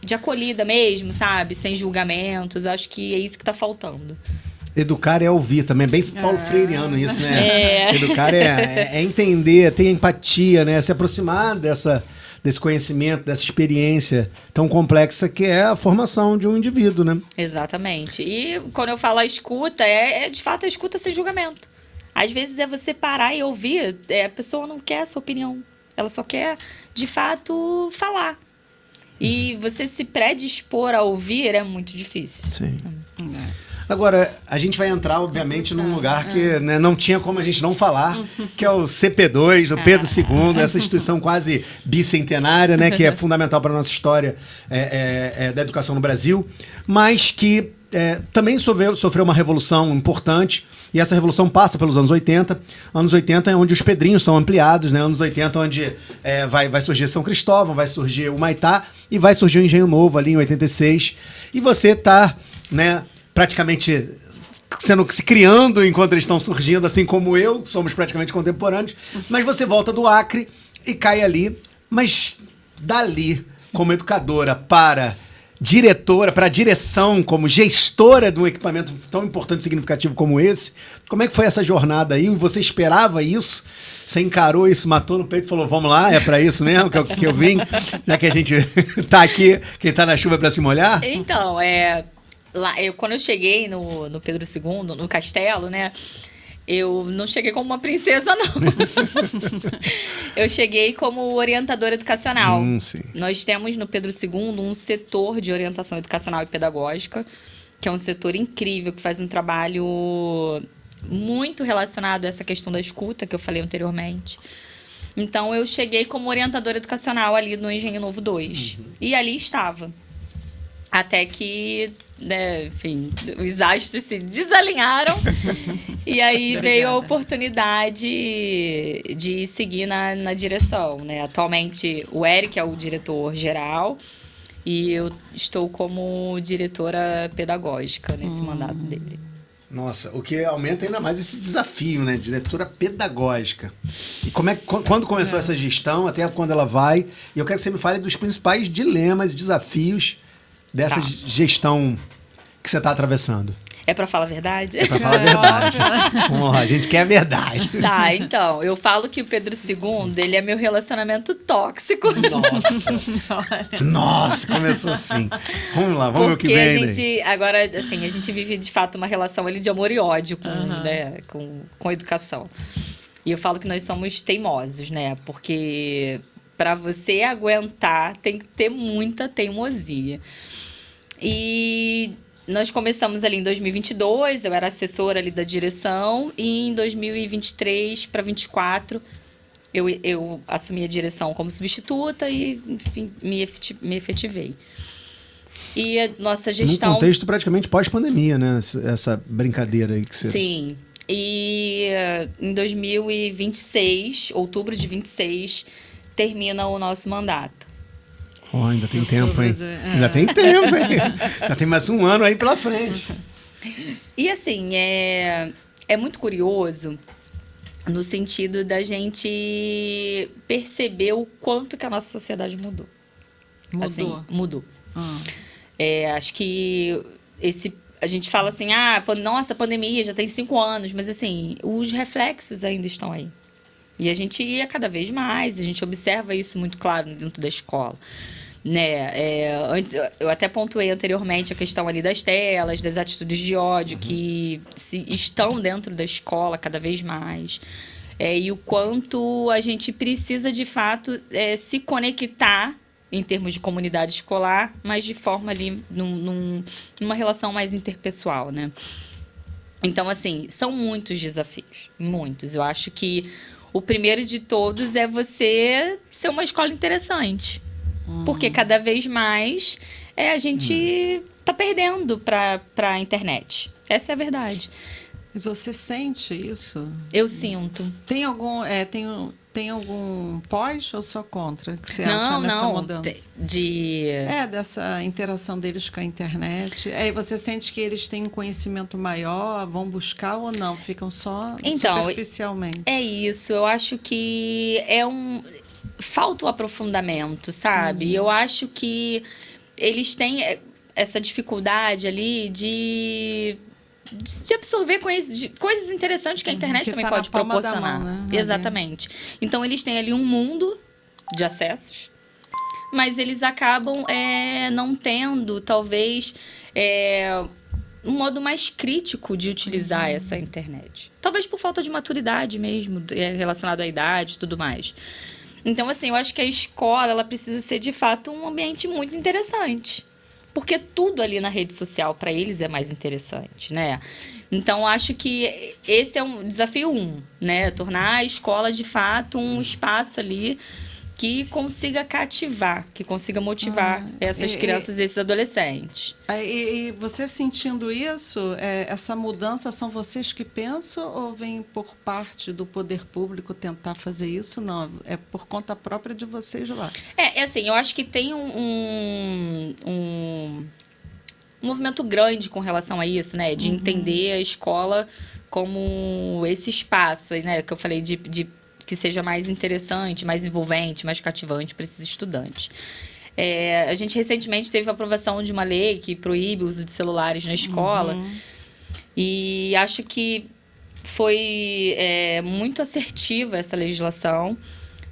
de acolhida mesmo, sabe? Sem julgamentos, acho que é isso que está faltando. Educar é ouvir também, é bem Paulo Freireano isso, né? Educar é entender, ter empatia, né? Se aproximar desse conhecimento, dessa experiência tão complexa que é a formação de um indivíduo, né? Exatamente. E quando eu falo a escuta, de fato a escuta sem julgamento. Às vezes é você parar e ouvir, a pessoa não quer a sua opinião, ela só quer, de fato, falar. E você se predispor a ouvir é muito difícil. Sim. Agora, a gente vai entrar, obviamente, num lugar que, né, não tinha como a gente não falar, que é o CP2, do Pedro II, essa instituição quase bicentenária, né, que é fundamental para a nossa história da educação no Brasil, mas que também sofreu uma revolução importante, e essa revolução passa pelos anos 80. Anos 80 é onde os Pedrinhos são ampliados, né? Anos 80 onde vai surgir São Cristóvão, vai surgir o Humaitá, e vai surgir o Engenho Novo ali em 86. E você está, né, praticamente se criando enquanto eles estão surgindo, assim como eu, somos praticamente contemporâneos, mas você volta do Acre e cai ali, mas dali, como educadora para diretora, para a direção, como gestora de um equipamento tão importante e significativo como esse, como é que foi essa jornada aí? Você esperava isso? Você encarou isso, matou no peito e falou, vamos lá, é para isso mesmo que eu vim, já que a gente tá aqui, quem tá na chuva para se molhar? Então, Quando eu cheguei no Pedro II, no castelo, né? Eu não cheguei como uma princesa, não. Eu cheguei como orientadora educacional. Sim. Nós temos no Pedro II um setor de orientação educacional e pedagógica, que é um setor incrível, que faz um trabalho muito relacionado a essa questão da escuta, que eu falei anteriormente. Então, eu cheguei como orientadora educacional ali no Engenho Novo 2. E ali estava. Até que, né, enfim, os astros se desalinharam. E aí veio a oportunidade de seguir na direção, né? Atualmente, o Eric é o diretor-geral e eu estou como diretora pedagógica nesse mandato dele. Nossa, o que aumenta ainda mais esse desafio, né? Diretora pedagógica. E quando começou essa gestão, até quando ela vai? E eu quero que você me fale dos principais dilemas e desafios dessa gestão que você está atravessando. É pra falar a verdade? É pra falar a verdade. Porra, a gente quer a verdade. Tá, então, eu falo que o Pedro II, ele é meu relacionamento tóxico. Nossa, começou assim. Vamos lá, vamos ver o que Porque vem. a gente, agora, assim, a gente vive, de fato, uma relação ali de amor e ódio com a educação. E eu falo que nós somos teimosos, né? Porque para você aguentar, tem que ter muita teimosia. E nós começamos ali em 2022, eu era assessora ali da direção, e em 2023 para 2024 eu assumi a direção como substituta e, enfim, me efetivei. E a nossa gestão... Num contexto praticamente pós-pandemia, né? Essa brincadeira aí que você... Sim. E em 2026, outubro de 26, termina o nosso mandato. Oh, ainda tem tempo, hein? Ainda tem tempo, hein? Ainda tem mais um ano aí pela frente. E assim, é muito curioso no sentido da gente perceber o quanto que a nossa sociedade mudou. Mudou? Assim, mudou. Ah. Acho que a gente fala assim, nossa, a pandemia já tem 5 anos, mas assim, os reflexos ainda estão aí. E a gente ia cada vez mais, a gente observa isso muito claro dentro da escola. Né? Antes, eu até pontuei anteriormente a questão ali das telas, das atitudes de ódio que estão dentro da escola cada vez mais. E o quanto a gente precisa, de fato, se conectar em termos de comunidade escolar, mas de forma ali, numa relação mais interpessoal, né? Então, assim, são muitos desafios, muitos. Eu acho que o primeiro de todos é você ser uma escola interessante. Porque cada vez mais a gente tá perdendo para a internet. Essa é a verdade. Mas você sente isso? Eu sinto. Tem algum pós ou só contra que você acha nessa mudança? Dessa interação deles com a internet. Aí você sente que eles têm um conhecimento maior, vão buscar ou não? Ficam só superficialmente? É isso. Eu acho que falta o aprofundamento, sabe? Eu acho que eles têm essa dificuldade ali de absorver coisas interessantes que a internet também pode proporcionar. Mão, né? Exatamente. Então, eles têm ali um mundo de acessos, mas eles acabam não tendo, talvez, um modo mais crítico de utilizar essa internet. Talvez por falta de maturidade mesmo, relacionado à idade e tudo mais. Então, assim, eu acho que a escola, ela precisa ser, de fato, um ambiente muito interessante. Porque tudo ali na rede social, para eles, é mais interessante, né? Então, acho que esse é um desafio 1, né? Tornar a escola, de fato, um espaço ali que consiga cativar, que consiga motivar essas crianças e esses adolescentes. E você sentindo isso, essa mudança, são vocês que pensam ou vem por parte do poder público tentar fazer isso? Não, é por conta própria de vocês lá. Assim, eu acho que tem um movimento grande com relação a isso, né? De entender a escola como esse espaço, né? Que eu falei de que seja mais interessante, mais envolvente, mais cativante para esses estudantes. A gente recentemente teve a aprovação de uma lei que proíbe o uso de celulares na escola. E acho que foi muito assertiva essa legislação,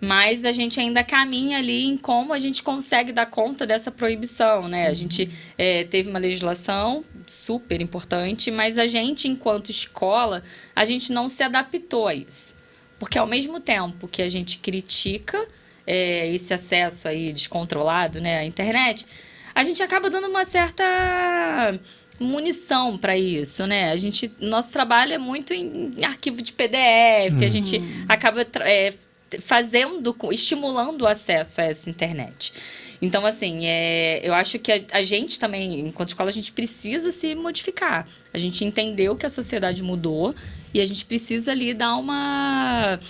mas a gente ainda caminha ali em como a gente consegue dar conta dessa proibição, né? A gente teve uma legislação super importante, mas a gente, enquanto escola, a gente não se adaptou a isso. Porque ao mesmo tempo que a gente critica esse acesso aí descontrolado, né, à internet, a gente acaba dando uma certa munição para isso, né? Nosso trabalho é muito em arquivo de PDF, a gente acaba estimulando o acesso a essa internet. Então, assim, eu acho que a gente também, enquanto escola, a gente precisa se modificar. A gente entendeu que a sociedade mudou e a gente precisa ali dar uma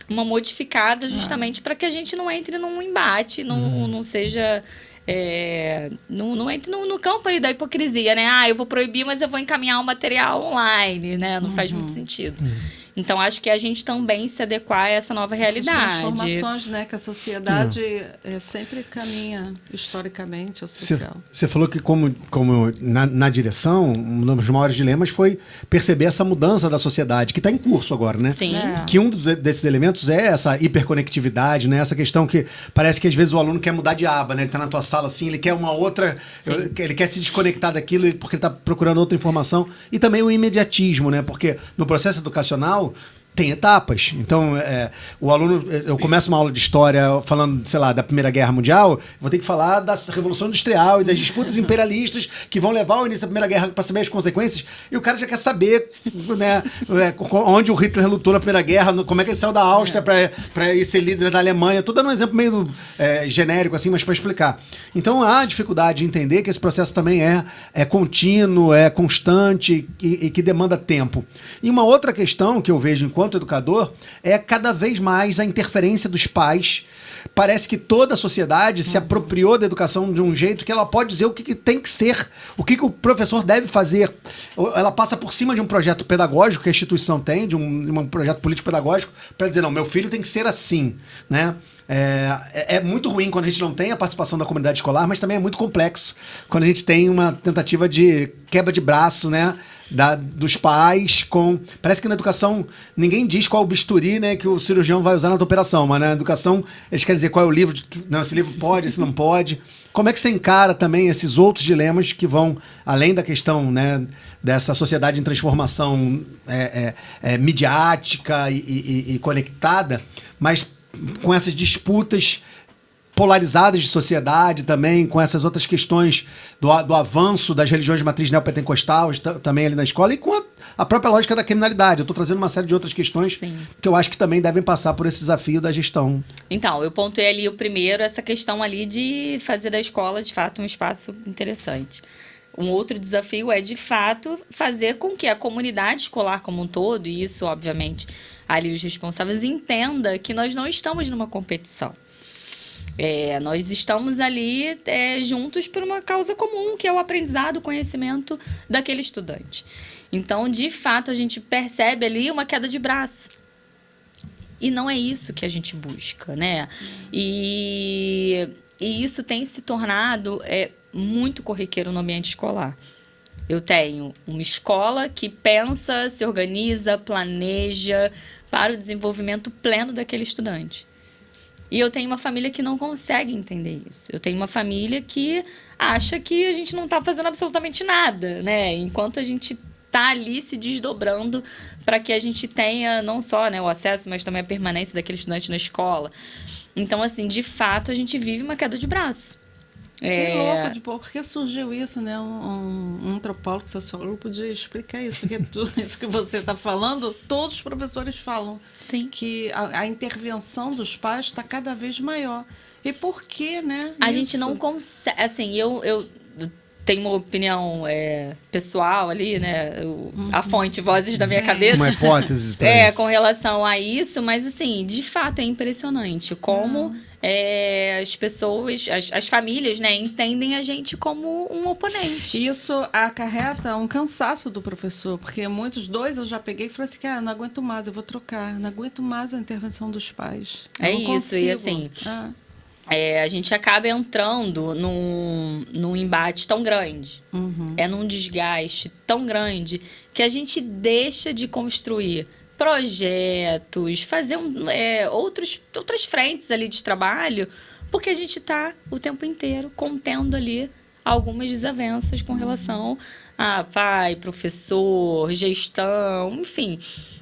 modificada justamente para que a gente não entre num embate, não seja... não entre no campo ali da hipocrisia, né? Eu vou proibir, mas eu vou encaminhar o material online, né? Não faz muito sentido. Então, acho que a gente também se adequar a essa nova realidade. Essas transformações, né? Que a sociedade sempre caminha historicamente ao social. Você falou que como na direção, um dos maiores dilemas foi perceber essa mudança da sociedade, que está em curso agora, né? Sim. Que um desses elementos é essa hiperconectividade, né? Essa questão que parece que às vezes o aluno quer mudar de aba, né? Ele está na tua sala assim, ele quer uma outra... Ele quer se desconectar daquilo porque ele está procurando outra informação. E também o imediatismo, né? Porque no processo educacional tem etapas. Então, o aluno... Eu começo uma aula de história falando, sei lá, da Primeira Guerra Mundial, vou ter que falar da Revolução Industrial e das disputas imperialistas que vão levar ao início da Primeira Guerra para saber as consequências. E o cara já quer saber, né, onde o Hitler lutou na Primeira Guerra, como é que ele saiu da Áustria para ir ser líder da Alemanha. Tô dando um exemplo meio genérico, assim, mas para explicar. Então, há dificuldade de entender que esse processo também é contínuo, é constante e que demanda tempo. E uma outra questão que eu vejo enquanto educador, é cada vez mais a interferência dos pais. Parece que toda a sociedade se apropriou da educação de um jeito que ela pode dizer o que tem que ser, o que o professor deve fazer. Ela passa por cima de um projeto pedagógico que a instituição tem, de um projeto político-pedagógico, para dizer, não, meu filho tem que ser assim, né? É muito ruim quando a gente não tem a participação da comunidade escolar, mas também é muito complexo quando a gente tem uma tentativa de quebra de braço, né? Dos pais Parece que na educação ninguém diz qual o bisturi, né, que o cirurgião vai usar na tua operação, mas na educação eles querem dizer qual é o livro, não, esse livro pode, esse não pode. Como é que você encara também esses outros dilemas que vão além da questão, né, dessa sociedade em transformação midiática e conectada, mas com essas disputas polarizadas de sociedade também, com essas outras questões do avanço das religiões de matriz neopentecostal também ali na escola e com a própria lógica da criminalidade. Eu estou trazendo uma série de outras questões que eu acho que também devem passar por esse desafio da gestão. Então, eu pontuei ali o primeiro, essa questão ali de fazer da escola, de fato, um espaço interessante. Um outro desafio é, de fato, fazer com que a comunidade escolar como um todo, e isso, obviamente, ali os responsáveis, entenda que nós não estamos numa competição. Nós estamos ali juntos por uma causa comum, que é o aprendizado, o conhecimento daquele estudante. Então, de fato, a gente percebe ali uma queda de braço. E não é isso que a gente busca, né? E isso tem se tornado muito corriqueiro no ambiente escolar. Eu tenho uma escola que pensa, se organiza, planeja para o desenvolvimento pleno daquele estudante. E eu tenho uma família que não consegue entender isso. Eu tenho uma família que acha que a gente não está fazendo absolutamente nada, né? Enquanto a gente está ali se desdobrando para que a gente tenha não só, né, o acesso, mas também a permanência daquele estudante na escola. Então, assim, de fato, a gente vive uma queda de braço. Que louco, por que surgiu isso, né? Um antropólogo, sociólogo podia explicar isso, porque tudo isso que você está falando, todos os professores falam. Sim. Que a intervenção dos pais está cada vez maior. E por que, né? A gente não consegue... Assim, eu tenho uma opinião pessoal ali, né? A fonte, vozes da minha cabeça. Uma hipótese para isso. Com relação a isso, mas assim, de fato é impressionante como as pessoas, as famílias, né, entendem a gente como um oponente. Isso acarreta um cansaço do professor, porque dois eu já peguei e falei assim, não aguento mais, eu vou trocar, não aguento mais a intervenção dos pais. E assim... a gente acaba entrando num embate tão grande, num desgaste tão grande, que a gente deixa de construir projetos, fazer outras frentes ali de trabalho, porque a gente está o tempo inteiro contendo ali algumas desavenças com relação a pai, professor, gestão, enfim,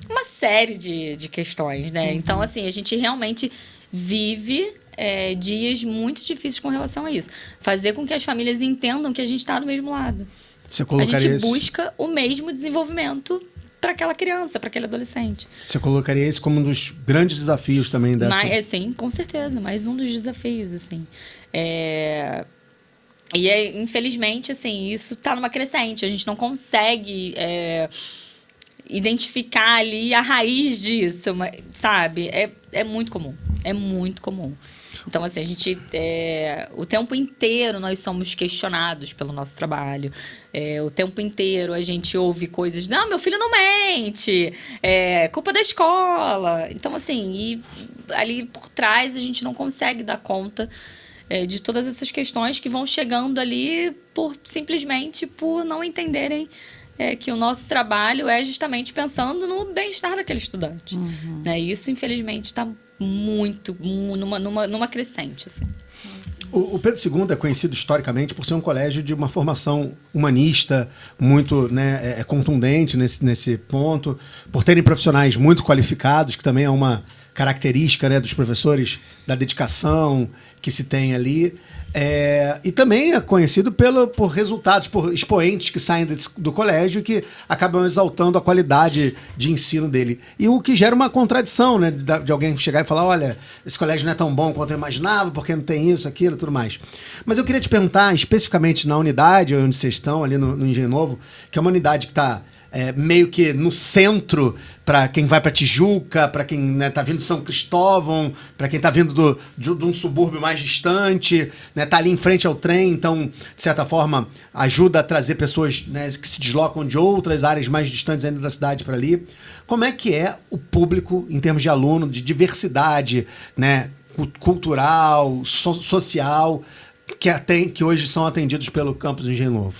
uma série de questões, né? Então, assim, a gente realmente vive dias muito difíceis com relação a isso. Fazer com que as famílias entendam que a gente está do mesmo lado. Você A colocaria gente busca o mesmo desenvolvimento para aquela criança, para aquele adolescente. Você colocaria isso como um dos grandes desafios também dessa... Mas, sim, com certeza, mais um dos desafios, assim. Infelizmente, assim, isso está numa crescente. A gente não consegue identificar ali a raiz disso, sabe? É muito comum. É muito comum. Então, assim, a gente... o tempo inteiro nós somos questionados pelo nosso trabalho. O tempo inteiro a gente ouve coisas... Não, meu filho não mente. Culpa da escola. Então, assim, e ali por trás a gente não consegue dar conta de todas essas questões que vão chegando ali simplesmente por não entenderem que o nosso trabalho é justamente pensando no bem-estar daquele estudante. Né? Isso, infelizmente, está muito numa crescente, assim. O Pedro II é conhecido historicamente por ser um colégio de uma formação humanista, muito, né, contundente nesse ponto, por terem profissionais muito qualificados, que também é uma característica, né, dos professores, da dedicação que se tem ali. E também é conhecido por resultados, por expoentes que saem do colégio e que acabam exaltando a qualidade de ensino dele. E o que gera uma contradição, né, de alguém chegar e falar, olha, esse colégio não é tão bom quanto eu imaginava, porque não tem isso, aquilo, tudo mais. Mas eu queria te perguntar, especificamente na unidade onde vocês estão, ali no Engenho Novo, que é uma unidade que está meio que no centro para quem vai para Tijuca, para quem está vindo de São Cristóvão, para quem está vindo de um subúrbio mais distante, né, tá ali em frente ao trem, então, de certa forma, ajuda a trazer pessoas, né, que se deslocam de outras áreas mais distantes ainda da cidade para ali. Como é que é o público em termos de aluno, de diversidade, né, cultural, social, que hoje são atendidos pelo campus do Engenho Novo?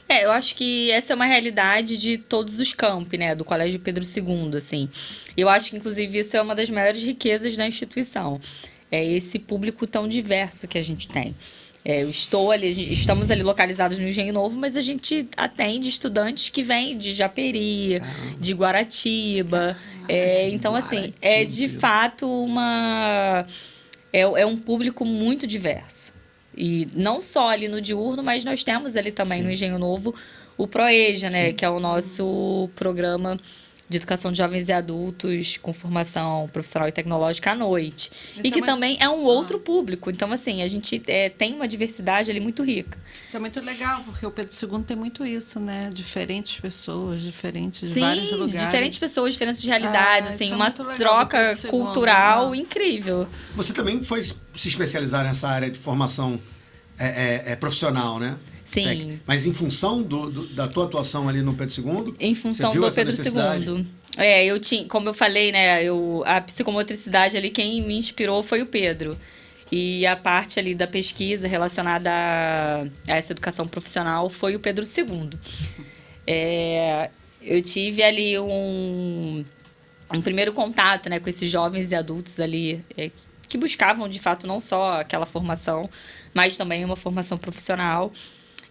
Eu acho que essa é uma realidade de todos os campi, né, do Colégio Pedro II, assim. Eu acho que, inclusive, isso é uma das maiores riquezas da instituição. É esse público tão diverso que a gente tem. Estamos ali localizados no Engenho Novo, mas a gente atende estudantes que vêm de Japeri, de Guaratiba. Então, assim, de fato é um público muito diverso. E não só ali no diurno, mas nós temos ali também no Engenho Novo o ProEja, né? Que é o nosso programa de educação de jovens e adultos com formação profissional e tecnológica à noite. E que também é um outro público. Então, assim, a gente tem uma diversidade ali muito rica. Isso é muito legal, porque o Pedro II tem muito isso, né? Diferentes pessoas, diferentes de vários lugares. Diferentes pessoas, diferentes realidades, assim, uma muito legal troca cultural incrível. Você também foi se especializar nessa área de formação profissional, né? Sim. Mas em função da tua atuação ali no Pedro II? Em função do Pedro II. Eu tinha, como eu falei, né? A psicomotricidade ali, quem me inspirou foi o Pedro. E a parte ali da pesquisa relacionada a essa educação profissional foi o Pedro II. Eu tive ali um primeiro contato, né, com esses jovens e adultos ali que buscavam, de fato, não só aquela formação, mas também uma formação profissional.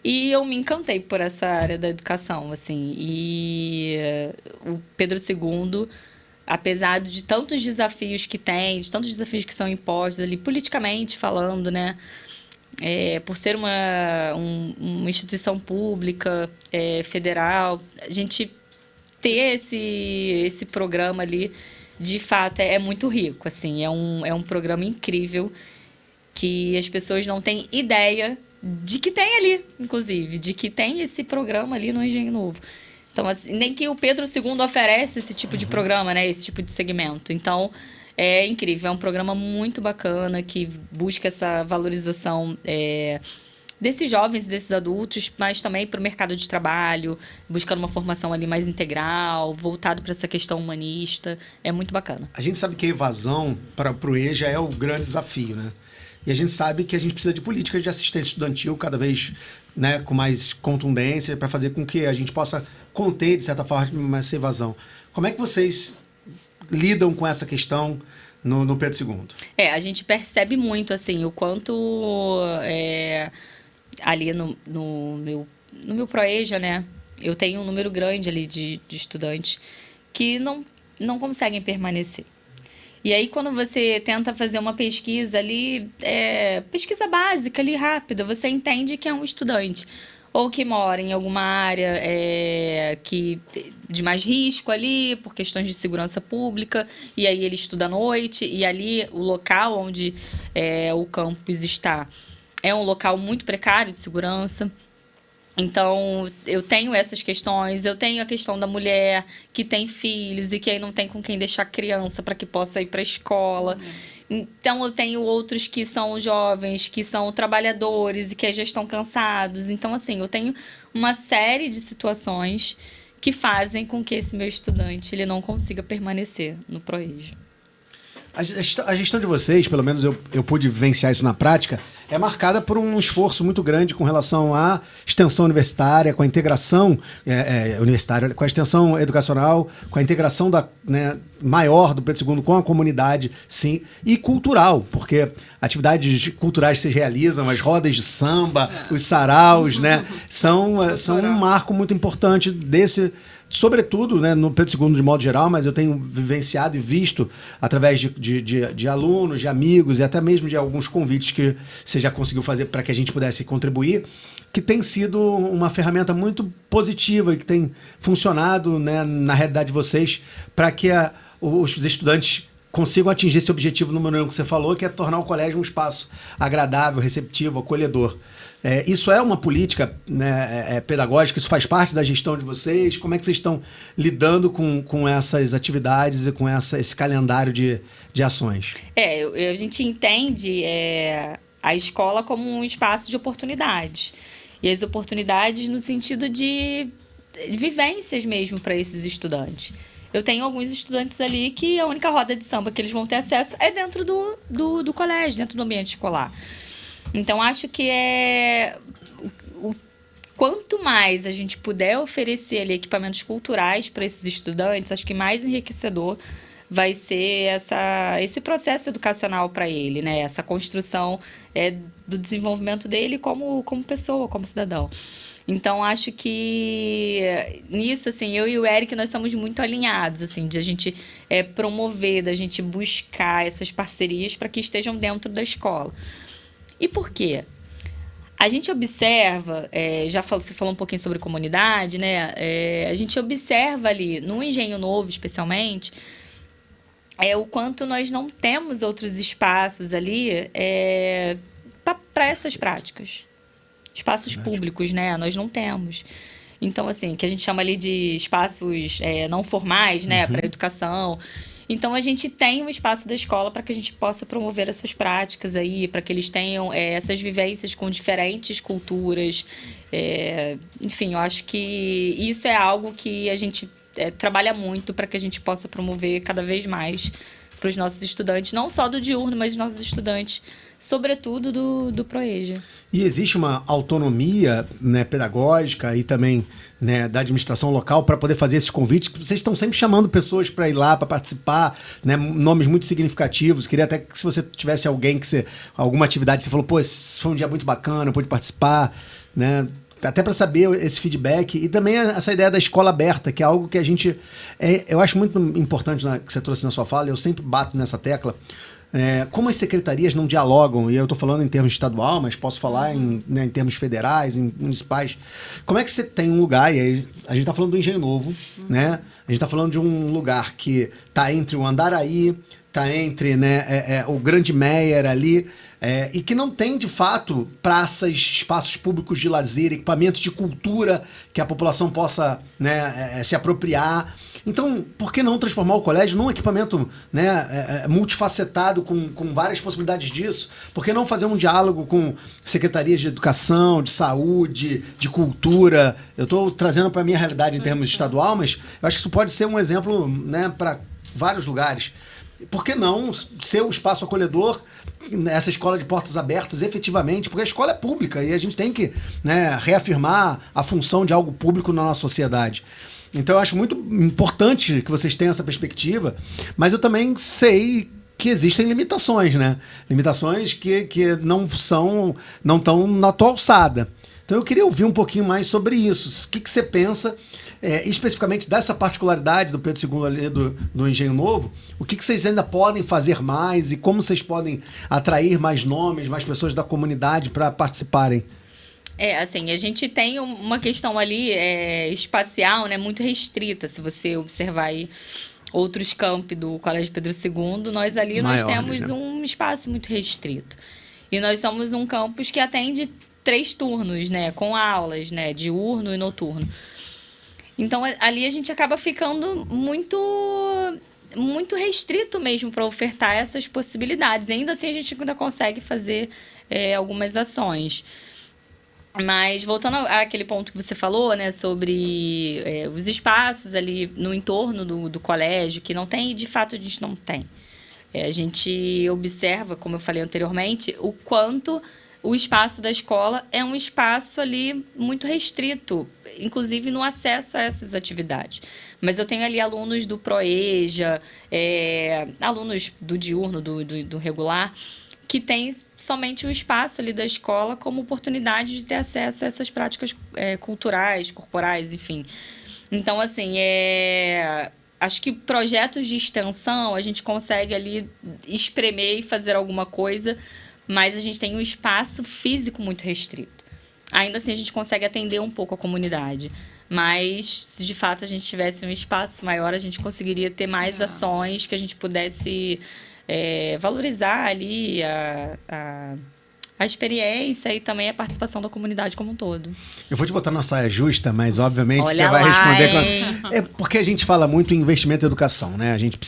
E eu me encantei por essa área da educação, assim. E o Pedro II, apesar de tantos desafios que tem, de tantos desafios que são impostos ali, politicamente falando, né? Por ser uma instituição pública, federal, a gente ter esse programa ali, de fato, é muito rico, assim. É um programa incrível que as pessoas não têm ideia de que tem ali, inclusive, de que tem esse programa ali no Engenho Novo. Então, assim, nem que o Pedro II oferece esse tipo de programa, né? Esse tipo de segmento. Então, é incrível. É um programa muito bacana que busca essa valorização desses jovens e desses adultos, mas também para o mercado de trabalho, buscando uma formação ali mais integral, voltado para essa questão humanista. É muito bacana. A gente sabe que a evasão para o EJA é o grande desafio, né? E a gente sabe que a gente precisa de políticas de assistência estudantil cada vez, né, com mais contundência para fazer com que a gente possa conter, de certa forma, essa evasão. Como é que vocês lidam com essa questão no Pedro II? A gente percebe muito, assim, o quanto ali no meu Proeja, né? Eu tenho um número grande ali de estudantes que não conseguem permanecer. E aí, quando você tenta fazer uma pesquisa ali, pesquisa básica ali, rápida, você entende que é um estudante ou que mora em alguma área de mais risco ali, por questões de segurança pública, e aí ele estuda à noite, e ali o local onde o campus está é um local muito precário de segurança. Então, eu tenho essas questões, eu tenho a questão da mulher que tem filhos e que aí não tem com quem deixar criança para que possa ir para a escola. Então, eu tenho outros que são jovens, que são trabalhadores e que já estão cansados. Então, assim, eu tenho uma série de situações que fazem com que esse meu estudante ele não consiga permanecer no Proeja. A gestão de vocês, pelo menos eu pude vivenciar isso na prática, é marcada por um esforço muito grande com relação à extensão universitária, com a integração universitária, com a extensão educacional, com a integração maior do Pedro II com a comunidade, sim, e cultural, porque atividades culturais que se realizam, as rodas de samba, os saraus, né, são um marco muito importante desse... Sobretudo, né, no Pedro II de modo geral, mas eu tenho vivenciado e visto através de alunos, de amigos e até mesmo de alguns convites que você já conseguiu fazer para que a gente pudesse contribuir, que tem sido uma ferramenta muito positiva e que tem funcionado, né, na realidade de vocês para que os estudantes consigam atingir esse objetivo número 1 que você falou, que é tornar o colégio um espaço agradável, receptivo, acolhedor. Isso é uma política, né, pedagógica? Isso faz parte da gestão de vocês? Como é que vocês estão lidando com essas atividades e com esse calendário de ações? A gente entende a escola como um espaço de oportunidades. E as oportunidades no sentido de vivências mesmo para esses estudantes. Eu tenho alguns estudantes ali que a única roda de samba que eles vão ter acesso é dentro do colégio, dentro do ambiente escolar. Então, acho que quanto mais a gente puder oferecer ali equipamentos culturais para esses estudantes, acho que mais enriquecedor vai ser esse processo educacional para ele, né? Essa construção do desenvolvimento dele como pessoa, como cidadão. Então, acho que nisso, assim, eu e o Eric, nós somos muito alinhados, assim, de a gente promover, da gente buscar essas parcerias para que estejam dentro da escola. E por quê? A gente observa, você falou um pouquinho sobre comunidade, né? A gente observa ali, no Engenho Novo, especialmente, o quanto nós não temos outros espaços ali para essas práticas. Espaços públicos, né? Nós não temos. Então, assim, que a gente chama ali de espaços não formais, né? Para educação. Então, a gente tem um espaço da escola para que a gente possa promover essas práticas aí, para que eles tenham essas vivências com diferentes culturas. Enfim, eu acho que isso é algo que a gente trabalha muito para que a gente possa promover cada vez mais para os nossos estudantes, não só do diurno, mas os nossos estudantes, sobretudo do Proeja. E existe uma autonomia, né, pedagógica e também, né, da administração local para poder fazer esses convites? Vocês estão sempre chamando pessoas para ir lá, para participar, né, nomes muito significativos. Queria até que se você tivesse alguém alguma atividade que você falou, pô, esse foi um dia muito bacana, eu pude participar, né? Até para saber esse feedback e também essa ideia da escola aberta, que é algo que a gente... eu acho muito importante que você trouxe na sua fala, eu sempre bato nessa tecla. Como as secretarias não dialogam, e eu estou falando em termos estadual, mas posso falar em termos federais, em municipais. Como é que você tem um lugar, e aí a gente está falando do Engenho Novo, né? A gente está falando de um lugar que está entre o Andaraí, está entre, né, o Grande Meier ali, e que não tem, de fato, praças, espaços públicos de lazer, equipamentos de cultura que a população possa, né, se apropriar. Então, por que não transformar o colégio num equipamento, né, multifacetado, com várias possibilidades disso? Por que não fazer um diálogo com secretarias de educação, de saúde, de cultura? Eu estou trazendo para a minha realidade em termos estadual, mas eu acho que isso pode ser um exemplo, né, para vários lugares. Por que não ser um espaço acolhedor, essa escola de portas abertas, efetivamente? Porque a escola é pública e a gente tem que, né, reafirmar a função de algo público na nossa sociedade. Então eu acho muito importante que vocês tenham essa perspectiva, mas eu também sei que existem limitações, né? Limitações que não estão na tua alçada. Então eu queria ouvir um pouquinho mais sobre isso. O que você pensa especificamente dessa particularidade do Pedro II ali do Engenho Novo? O que vocês ainda podem fazer mais e como vocês podem atrair mais nomes, mais pessoas da comunidade para participarem? Assim, a gente tem uma questão ali espacial, né, muito restrita. Se você observar aí outros campi do Colégio Pedro II, nós ali nós temos um espaço muito restrito. E nós somos um campus que atende 3 turnos, né, com aulas, né, diurno e noturno. Então, ali a gente acaba ficando muito restrito mesmo para ofertar essas possibilidades. E ainda assim, a gente ainda consegue fazer algumas ações. Mas, voltando àquele ponto que você falou, né, sobre os espaços ali no entorno do colégio, que não tem, de fato a gente não tem. A gente observa, como eu falei anteriormente, o quanto o espaço da escola é um espaço ali muito restrito, inclusive no acesso a essas atividades. Mas eu tenho ali alunos do Proeja, alunos do diurno, do regular, que têm somente o espaço ali da escola como oportunidade de ter acesso a essas práticas culturais, corporais, enfim. Então, assim, acho que projetos de extensão a gente consegue ali espremer e fazer alguma coisa, mas a gente tem um espaço físico muito restrito. Ainda assim, a gente consegue atender um pouco a comunidade. Mas, se de fato a gente tivesse um espaço maior, a gente conseguiria ter mais ações que a gente pudesse valorizar ali a experiência e também a participação da comunidade como um todo. Eu vou te botar na saia justa, mas obviamente Olha você vai lá, responder. É porque a gente fala muito em investimento em educação, né? A gente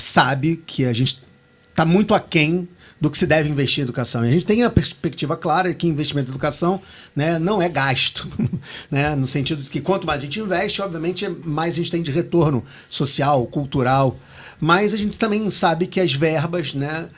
sabe que a gente está muito aquém do que se deve investir em educação. E a gente tem a perspectiva clara de que investimento em educação, né, não é gasto, né, no sentido de que quanto mais a gente investe, obviamente, mais a gente tem de retorno social, cultural. Mas a gente também sabe que as verbas, né,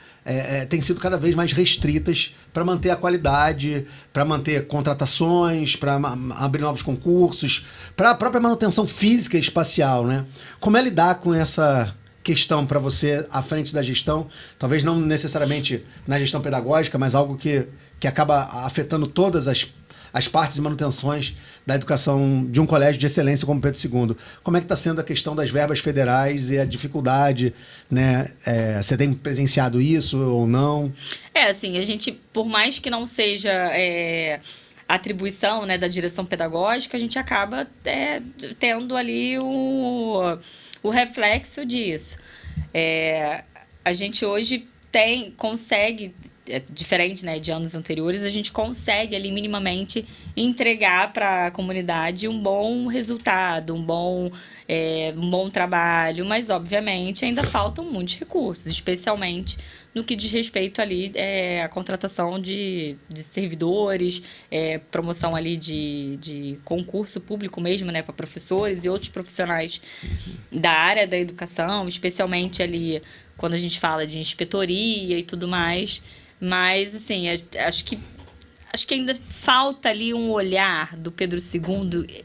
têm sido cada vez mais restritas para manter a qualidade, para manter contratações, para abrir novos concursos, para a própria manutenção física e espacial, né? Como é lidar com essa questão para você à frente da gestão, talvez não necessariamente na gestão pedagógica, mas algo que acaba afetando todas as partes e manutenções da educação de um colégio de excelência como Pedro II. Como é que está sendo a questão das verbas federais e a dificuldade, né? Você tem presenciado isso ou não? Assim, a gente, por mais que não seja atribuição, né, da direção pedagógica, a gente acaba tendo ali o reflexo disso. A gente hoje consegue, diferente, né, de anos anteriores, a gente consegue ali minimamente entregar para a comunidade um bom resultado, um bom trabalho, mas obviamente ainda faltam muitos recursos, especialmente no que diz respeito ali à contratação de servidores, promoção ali de concurso público mesmo, né, para professores e outros profissionais da área da educação, especialmente ali quando a gente fala de inspetoria e tudo mais. Mas, assim, acho que ainda falta ali um olhar do Pedro II,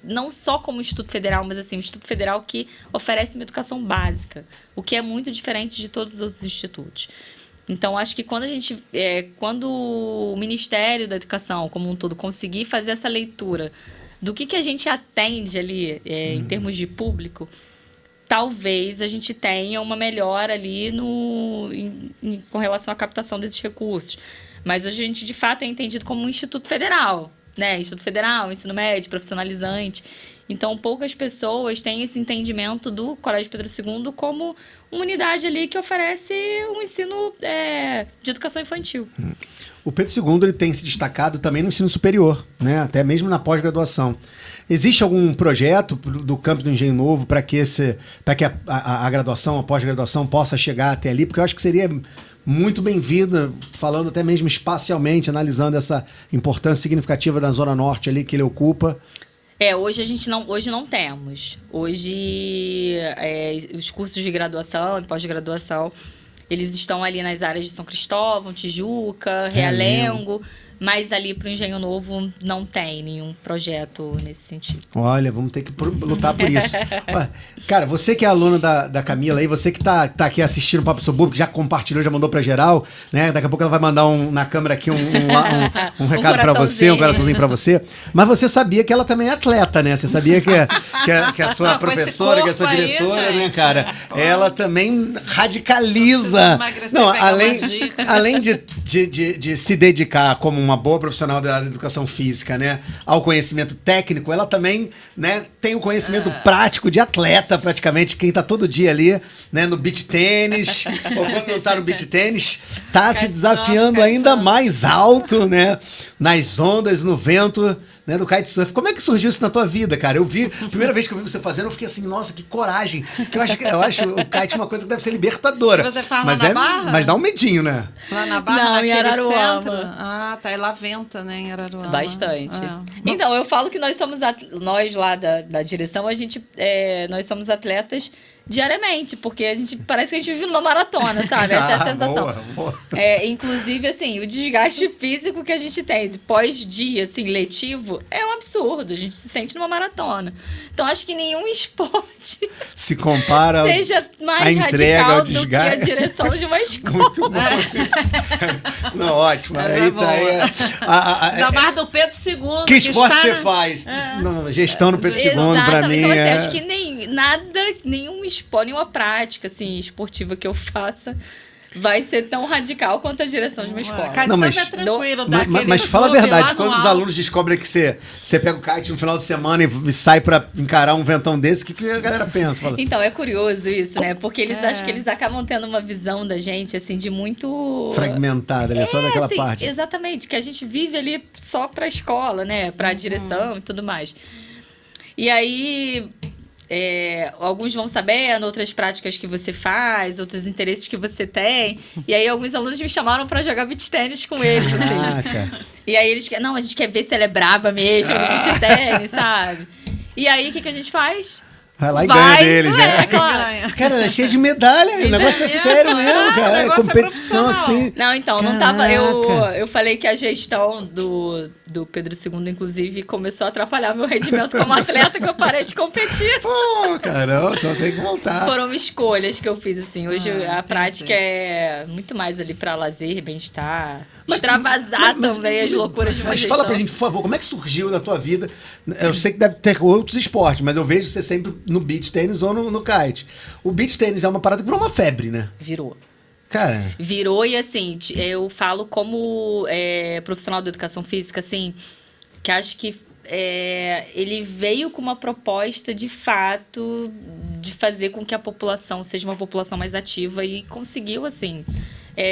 não só como Instituto Federal, mas assim, um Instituto Federal que oferece uma educação básica, o que é muito diferente de todos os outros institutos. Então, acho que quando o Ministério da Educação, como um todo, conseguir fazer essa leitura do que a gente atende ali em termos de público, talvez a gente tenha uma melhora ali com relação à captação desses recursos. Mas hoje a gente, de fato, é entendido como um Instituto Federal, né? Instituto Federal, ensino médio, profissionalizante. Então, poucas pessoas têm esse entendimento do Colégio Pedro II como uma unidade ali que oferece um ensino de educação infantil. O Pedro II ele tem se destacado também no ensino superior, né? Até mesmo na pós-graduação. Existe algum projeto do Campus do Engenho Novo para que a graduação, a pós-graduação possa chegar até ali? Porque eu acho que seria muito bem-vinda, falando até mesmo espacialmente, analisando essa importância significativa da Zona Norte ali que ele ocupa. Hoje não temos. Hoje, os cursos de graduação e pós-graduação, eles estão ali nas áreas de São Cristóvão, Tijuca, Realengo, Mas ali pro Engenho Novo não tem nenhum projeto nesse sentido. Olha, vamos ter que lutar por isso. Ó, cara, você que é aluna da Camila aí, você que tá aqui assistindo o Papo Subúrbio, que já compartilhou, já mandou pra geral, né? Daqui a pouco ela vai mandar na câmera aqui um recado pra você, um coraçãozinho pra você. Mas você sabia que ela também é atleta, né? Você sabia que a sua professora, que a sua diretora, aí, né, cara? Pô. Ela também radicaliza. Não, além de se dedicar como uma boa profissional da área de educação física, né, ao conhecimento técnico, ela também, né, tem o conhecimento prático de atleta, praticamente, quem tá todo dia ali, né, no beach tênis, ou quando não tá no beach tênis, tá se desafiando ainda mais alto, né, nas ondas, no vento, né, do kitesurf. Como é que surgiu isso na tua vida, cara? Eu vi, a primeira vez que eu vi você fazendo, eu fiquei assim, nossa, que coragem, que eu acho o kite uma coisa que deve ser libertadora. Você fala mas lá na Barra? Mas dá um medinho, né? Lá na Barra, Não, em naquele Araruama. centro? Ah, tá. É lá venta, né, em Araruama. Bastante. É. Então, eu falo que nós lá da direção, nós somos atletas diariamente, porque a gente parece que a gente vive numa maratona, sabe? Essa é a sensação. Boa. Inclusive, assim, o desgaste físico que a gente tem pós-dia, assim, letivo, é um absurdo. A gente se sente numa maratona. Então, acho que nenhum esporte Se compara seja mais a entrega, radical ao do que a desgaste. direção de uma escola. Muito bom isso. Não, ótimo. Aí boa. tá aí. Da Barra do Pedro II. Que esporte está você faz? Não, gestão no Pedro II, pra mim. Então, assim, é... acho que nenhum esporte, nenhuma prática assim, esportiva que eu faça vai ser tão radical quanto a direção de uma escola. Kitesurf Não, mas- é tranquilo. Mas fala a verdade, quando os alunos alunos descobrem que você pega o kite no final de semana e sai pra encarar um ventão desse, o que a galera pensa? Fala, Então, é curioso isso, né? Porque eles acham que eles acabam tendo uma visão da gente, assim, de muito... fragmentada, né? Só daquela assim, parte. Exatamente, que a gente vive ali só pra escola, né? Pra direção e tudo mais. E aí... alguns vão sabendo, outras práticas que você faz, outros interesses que você tem. E aí, alguns alunos me chamaram pra jogar beach tênis com eles, assim. Caraca. E aí, eles não, a gente quer ver se ela é braba mesmo no beach tênis, sabe? E aí, o que a gente faz? Vai lá e ganha deles, né? É, claro. Cara, ela é cheia de medalha, o negócio é sério mesmo, cara. o É negócio é competição profissional. assim. Não, então, não tava. Caraca. Eu falei que a gestão do Pedro II, inclusive, começou a atrapalhar meu rendimento como atleta, que eu parei de competir. Pô, caramba, então tem que voltar. Foram escolhas que eu fiz, assim. Hoje a entendi. prática é muito mais ali pra lazer, bem-estar. Extravasar também as loucuras de uma Mas gestão. fala pra gente, por favor, como é que surgiu na tua vida? Eu sei que deve ter outros esportes, mas eu vejo você sempre no beach tênis ou no kite. O beach tênis é uma parada que virou uma febre, né? Virou. Cara, Virou e, assim, eu falo como profissional da educação física, assim, que acho que ele veio com uma proposta, de fato, de fazer com que a população seja uma população mais ativa e conseguiu, assim,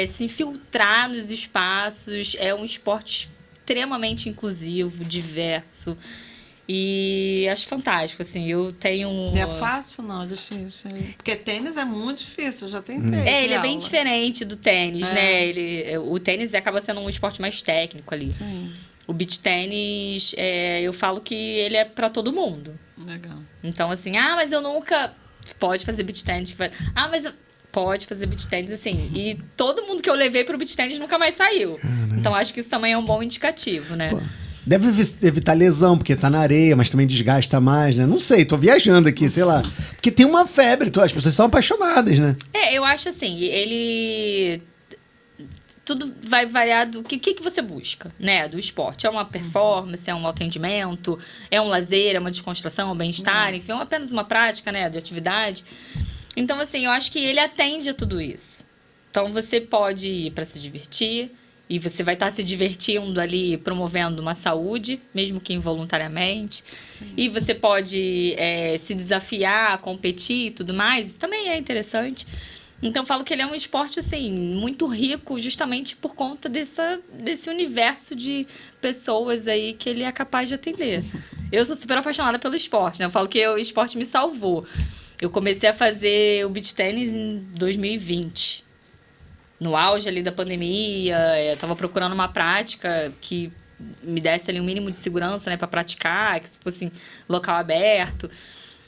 se infiltrar nos espaços. É um esporte extremamente inclusivo, diverso. E acho fantástico, assim, eu tenho... É fácil, não, é difícil. Porque tênis é muito difícil, eu já tentei. ele é bem aula. diferente do tênis, né? O tênis acaba sendo um esporte mais técnico ali. Sim, O beach tênis, eu falo que ele é pra todo mundo. legal. Então, assim, mas eu nunca... Pode fazer beach tênis. Mas pode fazer beach tênis, assim. E todo mundo que eu levei pro beach tênis nunca mais saiu. Então, acho que isso também é um bom indicativo, né? pô, deve evitar lesão, porque tá na areia, mas também desgasta mais, né? Não sei, tô viajando aqui, sei lá. Porque tem uma febre, as pessoas são apaixonadas, né? Eu acho assim, ele... Tudo vai variar do que você busca, né? Do esporte. É uma performance, é um atendimento, é um lazer, é uma descontração, é um bem-estar, enfim, é apenas uma prática, né? De atividade. Então, assim, eu acho que ele atende a tudo isso. Então, você pode ir para se divertir, e você vai estar se divertindo ali, promovendo uma saúde, mesmo que involuntariamente. Sim. E você pode se desafiar, competir e tudo mais, também é interessante. Então, eu falo que ele é um esporte, assim, muito rico, justamente por conta desse universo de pessoas aí que ele é capaz de atender. Eu sou super apaixonada pelo esporte, né? Eu falo que o esporte me salvou. Eu comecei a fazer o beach tennis em 2020. No auge ali da pandemia, eu tava procurando uma prática que me desse ali um mínimo de segurança, né, para praticar, que fosse local aberto.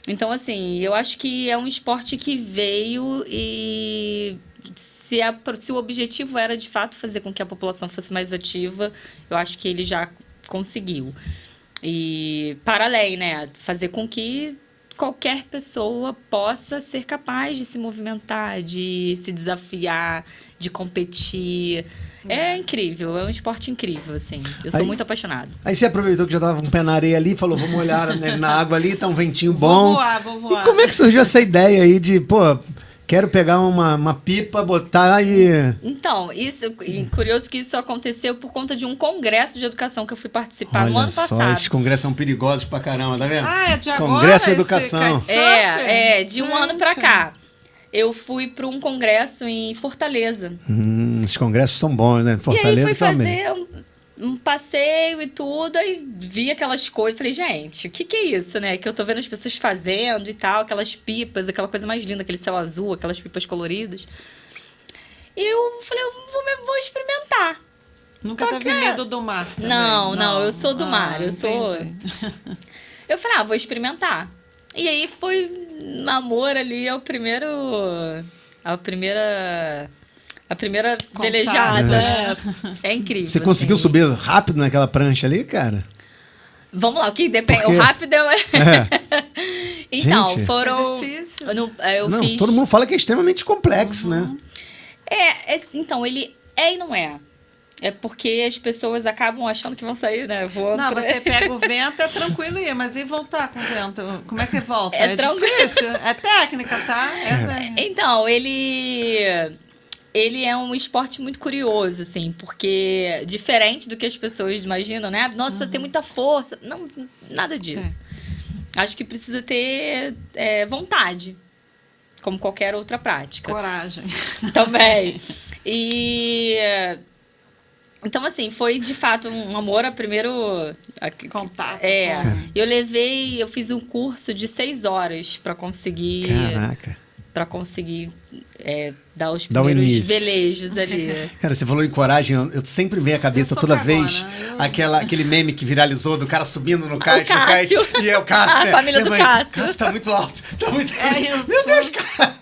Então, assim, eu acho que é um esporte que veio e se o objetivo era, de fato, fazer com que a população fosse mais ativa, eu acho que ele já conseguiu. E, para além, né? Fazer com que qualquer pessoa possa ser capaz de se movimentar, de se desafiar, de competir. É incrível, é um esporte incrível, assim. Eu sou muito apaixonada. Aí você aproveitou que já tava com o pé na areia ali, falou, vamos olhar, né, na água ali, tá um ventinho bom. Vou voar. E como é que surgiu essa ideia aí de, pô, quero pegar uma pipa, botar e... Então, curioso que isso aconteceu por conta de um congresso de educação que eu fui participar no Olha ano só, passado. esses congressos são perigosos pra caramba, tá vendo? É de agora Congresso de esse Educação. kitesurf? De um ano pra cá. Eu fui para um congresso em Fortaleza. Esses congressos são bons, né? Fortaleza e aí fui também. fazer um passeio e tudo, aí vi aquelas coisas, falei, gente, o que é isso, né? Que eu tô vendo as pessoas fazendo e tal, aquelas pipas, aquela coisa mais linda, aquele céu azul, aquelas pipas coloridas. E eu falei, eu vou experimentar. Nunca teve medo do mar também? Não, eu sou do mar, eu sou... entendi. Eu falei, vou experimentar. E aí foi namoro ali, a primeira Contato, velejada. né? É incrível. Você conseguiu assim. subir rápido naquela prancha ali, cara? Vamos lá, o que depende? Porque- O rápido é... Então, Gente. foram... É difícil. Eu Não, fiz... todo mundo fala que é extremamente complexo, né? Então, ele é e não é. É porque as pessoas acabam achando que vão sair, né? Voando. Não, por aí. você pega o vento, é tranquilo ir, mas e voltar com o vento? Como é que volta? É É tranquilo. difícil. É técnica, tá? Então, ele é um esporte muito curioso, assim, porque diferente do que as pessoas imaginam, né? Nossa, você tem muita força. Não, nada disso. Acho que precisa ter vontade, como qualquer outra prática. Coragem. Também. Então, assim, foi de fato um amor a primeiro... Contato. Eu fiz um curso de 6 horas para conseguir... Caraca. Para conseguir dar os Dar o primeiros início. velejos ali. Cara, você falou em coragem, eu sempre venho à cabeça Eu sou toda cagona, vez eu- aquele meme que viralizou do cara subindo no kite, Cássio. e é o Cássio, A né? família do Mãe, Cássio. Cássio tá muito alto, tá muito É isso. Meu Deus, cara.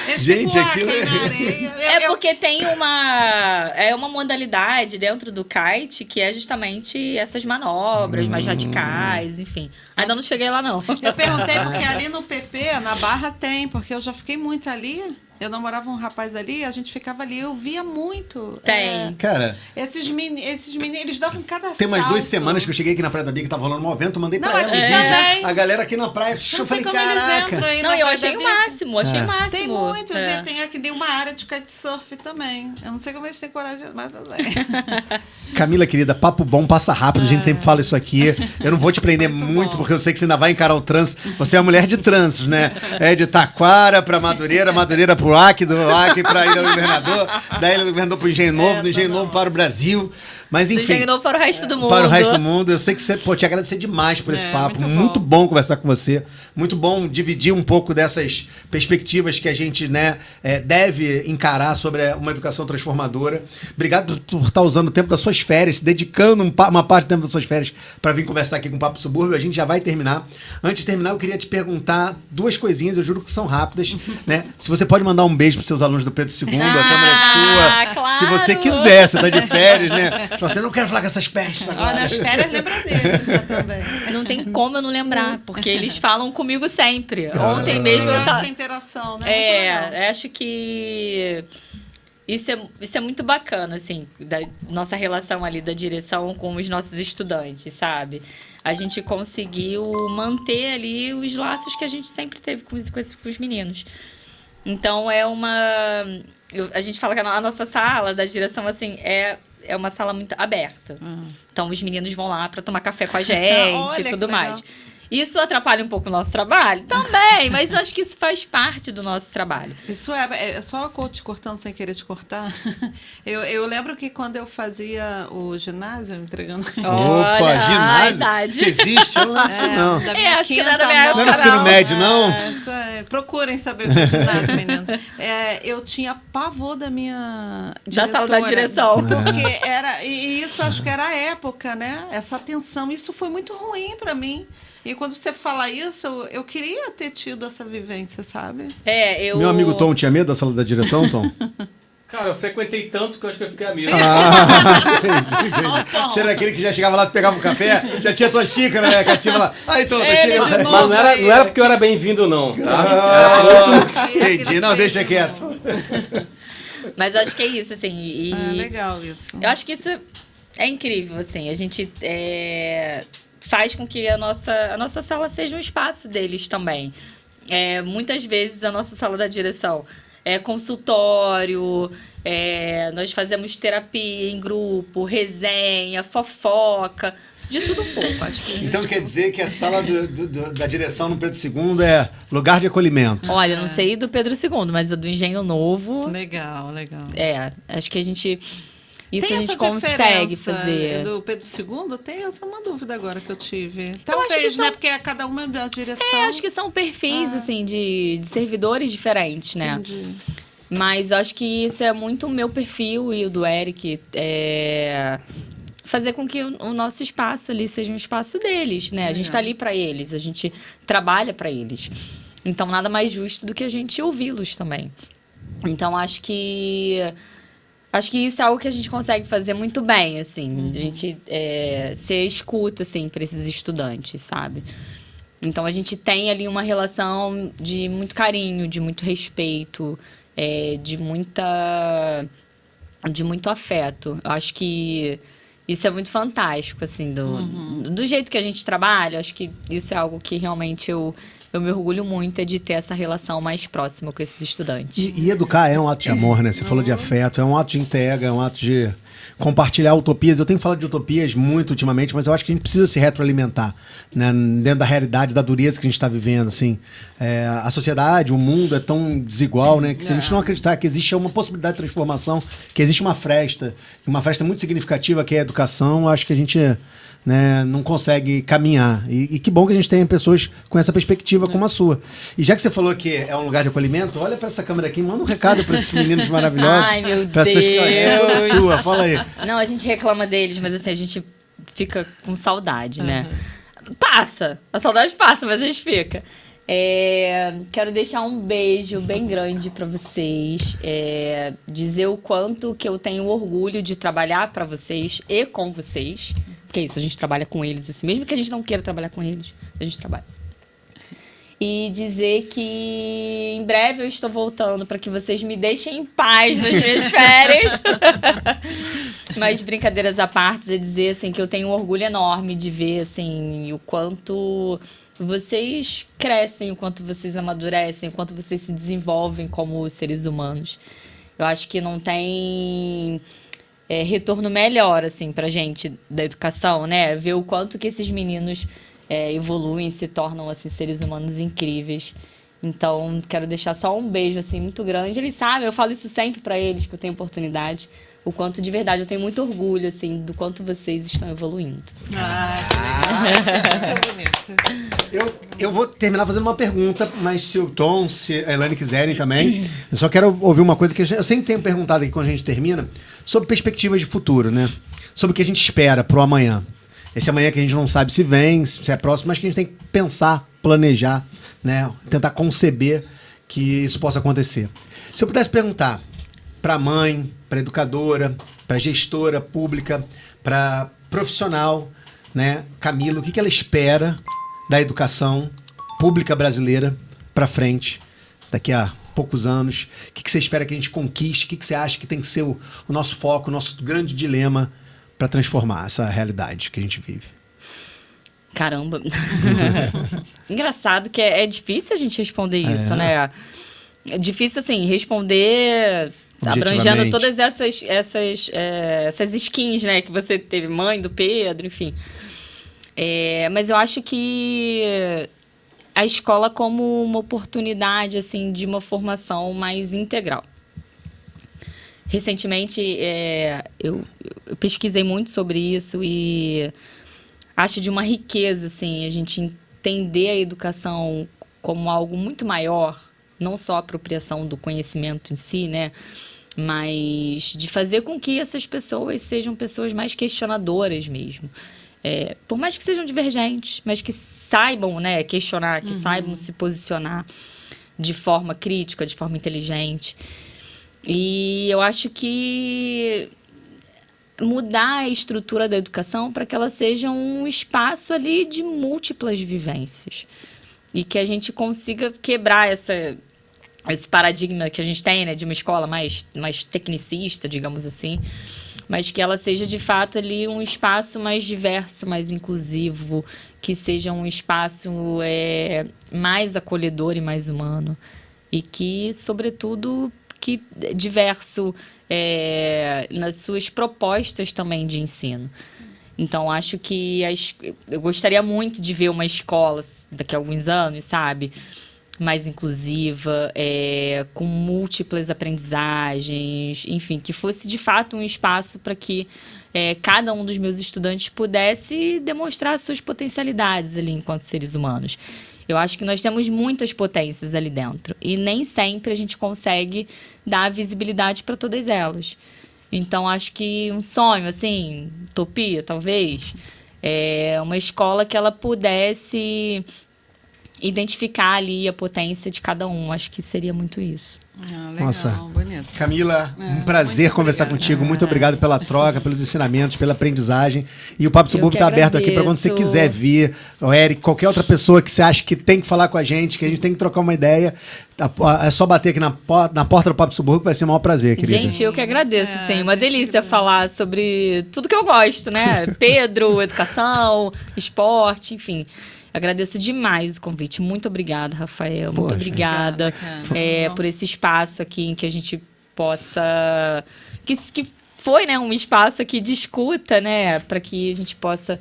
Esse Gente, voar, aquilo cair na areia. Porque tem uma modalidade dentro do kite que é justamente essas manobras mais radicais, enfim. Ainda não cheguei lá, não. Eu perguntei porque ali no PP, na Barra tem, porque eu já fiquei muito ali. Eu namorava um rapaz ali, a gente ficava ali, eu via muito. Tem. Cara, Esses meninos, eles davam cada tem umas 2 salto. semanas que eu cheguei aqui na Praia da Bia, que tava rolando um evento, eu mandei Não, pra ela aqui um vídeo. também. A galera aqui na praia, Eu eu não sei falei, como eles entram caraca. aí Não, na eu Praia achei da o Bia. máximo, achei o máximo. Tem muitos, É. e tem aqui tem uma área de kitesurf também. Eu não sei como eles têm coragem, mas tudo bem. Camila, querida, papo bom, passa rápido, a gente sempre fala isso aqui. Eu não vou te prender Muito muito, bom. porque eu sei que você ainda vai encarar o trânsito. Você é uma mulher de trânsitos, né? É de Taquara pra Madureira, Madureira pro Acre, do Acre pra Ilha do Governador, da Ilha do Governador pro Engenho Novo, do Engenho Novo para o Brasil. Mas Do enfim, Engenho Novo para o resto do mundo. para o resto do mundo. Eu sei que você pode te agradecer demais por esse papo. Muito bom conversar com você. Muito bom dividir um pouco dessas perspectivas que a gente, né, deve encarar sobre uma educação transformadora. Obrigado por estar usando o tempo das suas férias, dedicando uma parte do tempo das suas férias para vir conversar aqui com o Papo Subúrbio. A gente já vai terminar. Antes de terminar, eu queria te perguntar 2 coisinhas, eu juro que são rápidas, né? Se você pode mandar um beijo para seus alunos do Pedro II, a câmera é sua. Claro. Se você quiser, você tá de férias, né? Fala assim, eu não quero falar com essas pestes Ó, agora. nas férias lembra deles né, também. Não tem como eu não lembrar, porque eles falam comigo sempre. Ontem mesmo eu Legal tava... essa interação, né? Muito legal. Acho que isso é muito bacana, assim, da nossa relação ali da direção com os nossos estudantes, sabe? A gente conseguiu manter ali os laços que a gente sempre teve com os meninos. Então, a gente fala que a nossa sala da direção, assim, é uma sala muito aberta. Então, os meninos vão lá para tomar café com a gente Olha, e que tudo legal. mais. Isso atrapalha um pouco o nosso trabalho? Também, mas eu acho que isso faz parte do nosso trabalho. Isso é só te cortando sem querer te cortar. Eu lembro que quando eu fazia o ginásio, entregando. Opa, Olha, a ginásio? idade. Isso existe? Eu não lembro disso, não. Da minha acho que quinta não era da minha nona- época, Não era ensino não. médio, não? Procurem saber o que é ginásio, meninos. Eu tinha pavor da minha Da sala da direção. Porque era... E isso acho que era a época, né? Essa atenção. Isso foi muito ruim pra mim. E quando você fala isso, eu queria ter tido essa vivência, sabe? Meu amigo Tom tinha medo da sala da direção, Tom? Cara, eu frequentei tanto que eu acho que eu fiquei a medo. Entendi. Você era aquele que já chegava lá, pegava um café, já tinha tua xícara, né? Cativa lá. Aí, Tom, chega lá. Mas não era porque eu era bem-vindo, não, tá? Entendi. Não, deixa quieto. Mas acho que é isso, assim. Legal isso. Eu acho que isso é incrível, assim. A gente faz com que a nossa sala seja um espaço deles também. Muitas vezes a nossa sala da direção é consultório, nós fazemos terapia em grupo, resenha, fofoca, de tudo um pouco. Acho que então quer dizer que a sala da direção no Pedro II é lugar de acolhimento. Olha, eu não sei do Pedro II, mas a do Engenho Novo... Legal. Acho que a gente... Isso Tem a gente essa consegue diferença fazer. do Pedro II? Tem essa uma dúvida agora que eu tive. acho que Talvez, né? Porque cada uma é da direção. Acho que são perfis, assim, de servidores diferentes, né? Entendi. Mas acho que isso é muito o meu perfil e o do Eric. Fazer com que o nosso espaço ali seja um espaço deles, né? A gente tá ali para eles, a gente trabalha para eles. Então, nada mais justo do que a gente ouvi-los também. Então, acho que isso é algo que a gente consegue fazer muito bem, assim. A gente ser escuta, assim, para esses estudantes, sabe? Então, a gente tem ali uma relação de muito carinho, de muito respeito, de muito afeto. Eu acho que isso é muito fantástico, assim, do jeito que a gente trabalha. Acho que isso é algo que realmente eu me orgulho muito, de ter essa relação mais próxima com esses estudantes. E educar é um ato de amor, né? Você falou de afeto, é um ato de entrega, é um ato de compartilhar utopias. Eu tenho falado de utopias muito ultimamente, mas eu acho que a gente precisa se retroalimentar, né? Dentro da realidade, da dureza que a gente está vivendo, assim. A sociedade, o mundo é tão desigual, né? Que se a gente não acreditar que existe uma possibilidade de transformação, que existe uma fresta muito significativa, que é a educação, eu acho que a gente... né, não consegue caminhar. E que bom que a gente tenha pessoas com essa perspectiva como a sua. E já que você falou que é um lugar de acolhimento, olha para essa câmera aqui, manda um recado para esses meninos maravilhosos. Ai, meu Deus! Sua, fala aí. Não, a gente reclama deles, mas assim, a gente fica com saudade, né? Passa! A saudade passa, mas a gente fica. Quero deixar um beijo bem grande para vocês. Dizer o quanto que eu tenho orgulho de trabalhar para vocês e com vocês. Porque é isso, a gente trabalha com eles, assim. Mesmo que a gente não queira trabalhar com eles, a gente trabalha. E dizer que em breve eu estou voltando para que vocês me deixem em paz nas minhas férias. Mas brincadeiras à parte, é dizer assim, que eu tenho um orgulho enorme de ver assim, o quanto vocês crescem, o quanto vocês amadurecem, o quanto vocês se desenvolvem como seres humanos. Eu acho que não tem retorno melhor, assim, pra gente da educação, né? Ver o quanto que esses meninos evoluem, se tornam, assim, seres humanos incríveis. Então, quero deixar só um beijo, assim, muito grande. Eles sabem, eu falo isso sempre pra eles, que eu tenho oportunidade. O quanto, de verdade, eu tenho muito orgulho, assim, do quanto vocês estão evoluindo. Que bonito. Eu vou terminar fazendo uma pergunta, mas se o Tom, se a Elaine quiserem também, eu só quero ouvir uma coisa que eu sempre tenho perguntado aqui quando a gente termina, sobre perspectivas de futuro, né? Sobre o que a gente espera pro amanhã. Esse amanhã que a gente não sabe se vem, se é próximo, mas que a gente tem que pensar, planejar, né? Tentar conceber que isso possa acontecer. Se eu pudesse perguntar para mãe, para educadora, para gestora pública, para profissional, né, Camila, o que ela espera da educação pública brasileira para frente, daqui a poucos anos? O que você espera que a gente conquiste? O que você acha que tem que ser o nosso foco, o nosso grande dilema para transformar essa realidade que a gente vive? Caramba! Engraçado que é difícil a gente responder isso, né? É difícil, assim, responder abrangendo todas essas skins, né? Que você teve, mãe do Pedro, enfim. Mas eu acho que a escola como uma oportunidade, assim, de uma formação mais integral. Recentemente, eu pesquisei muito sobre isso e acho de uma riqueza, assim, a gente entender a educação como algo muito maior, não só a apropriação do conhecimento em si, né? Mas de fazer com que essas pessoas sejam pessoas mais questionadoras mesmo. por mais que sejam divergentes, mas que saibam, né, questionar, que saibam se posicionar de forma crítica, de forma inteligente. E eu acho que mudar a estrutura da educação para que ela seja um espaço ali de múltiplas vivências. E que a gente consiga quebrar esse paradigma que a gente tem, né, de uma escola mais tecnicista, digamos assim, mas que ela seja, de fato, ali um espaço mais diverso, mais inclusivo, que seja um espaço mais acolhedor e mais humano. E que, sobretudo, que diverso nas suas propostas também de ensino. Então, acho que eu gostaria muito de ver uma escola daqui a alguns anos, sabe? Mais inclusiva, com múltiplas aprendizagens, enfim, que fosse de fato um espaço para que cada um dos meus estudantes pudesse demonstrar suas potencialidades ali enquanto seres humanos. Eu acho que nós temos muitas potências ali dentro e nem sempre a gente consegue dar visibilidade para todas elas. Então, acho que um sonho, assim, utopia, talvez, uma escola que ela pudesse identificar ali a potência de cada um. Acho que seria muito isso. Legal, Nossa. bonito. Camila, um prazer conversar contigo. Muito obrigado pela troca, pelos ensinamentos, pela aprendizagem. E o Papo Subúrbio está aberto aqui para quando você quiser vir. O Eric, qualquer outra pessoa que você acha que tem que falar com a gente, que a gente tem que trocar uma ideia, é só bater aqui na porta do Papo Subúrbio, que vai ser um maior prazer, querida. Gente, eu que agradeço, sim. Uma delícia falar sobre tudo que eu gosto, né? Pedro, educação, esporte, enfim. Agradeço demais o convite. Muito obrigada, Rafael. Muito obrigada por esse espaço aqui em que a gente possa... Que foi, né, um espaço aqui de escuta, né? Para que a gente possa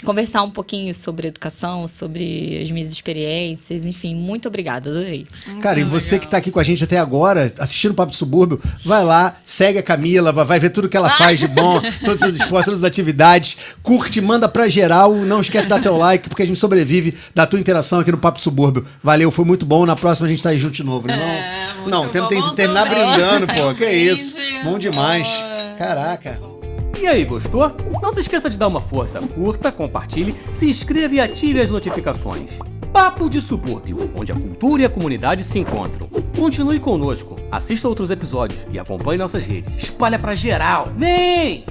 conversar um pouquinho sobre educação, sobre as minhas experiências, enfim, muito obrigada, adorei. Cara, e você que tá aqui com a gente até agora, assistindo o Papo Subúrbio, vai lá, segue a Camila, vai ver tudo que ela faz de bom, todos os esportes, todas as atividades, curte, manda pra geral, não esquece de dar teu like, porque a gente sobrevive da tua interação aqui no Papo Subúrbio. Valeu, foi muito bom, na próxima a gente tá aí junto de novo, né? Não, tem que terminar brindando, pô, que é isso, bom demais, caraca. E aí, gostou? Não se esqueça de dar uma força, curta, compartilhe, se inscreva e ative as notificações. Papo de Subúrbio, onde a cultura e a comunidade se encontram. Continue conosco, assista outros episódios e acompanhe nossas redes. Espalha pra geral. Vem!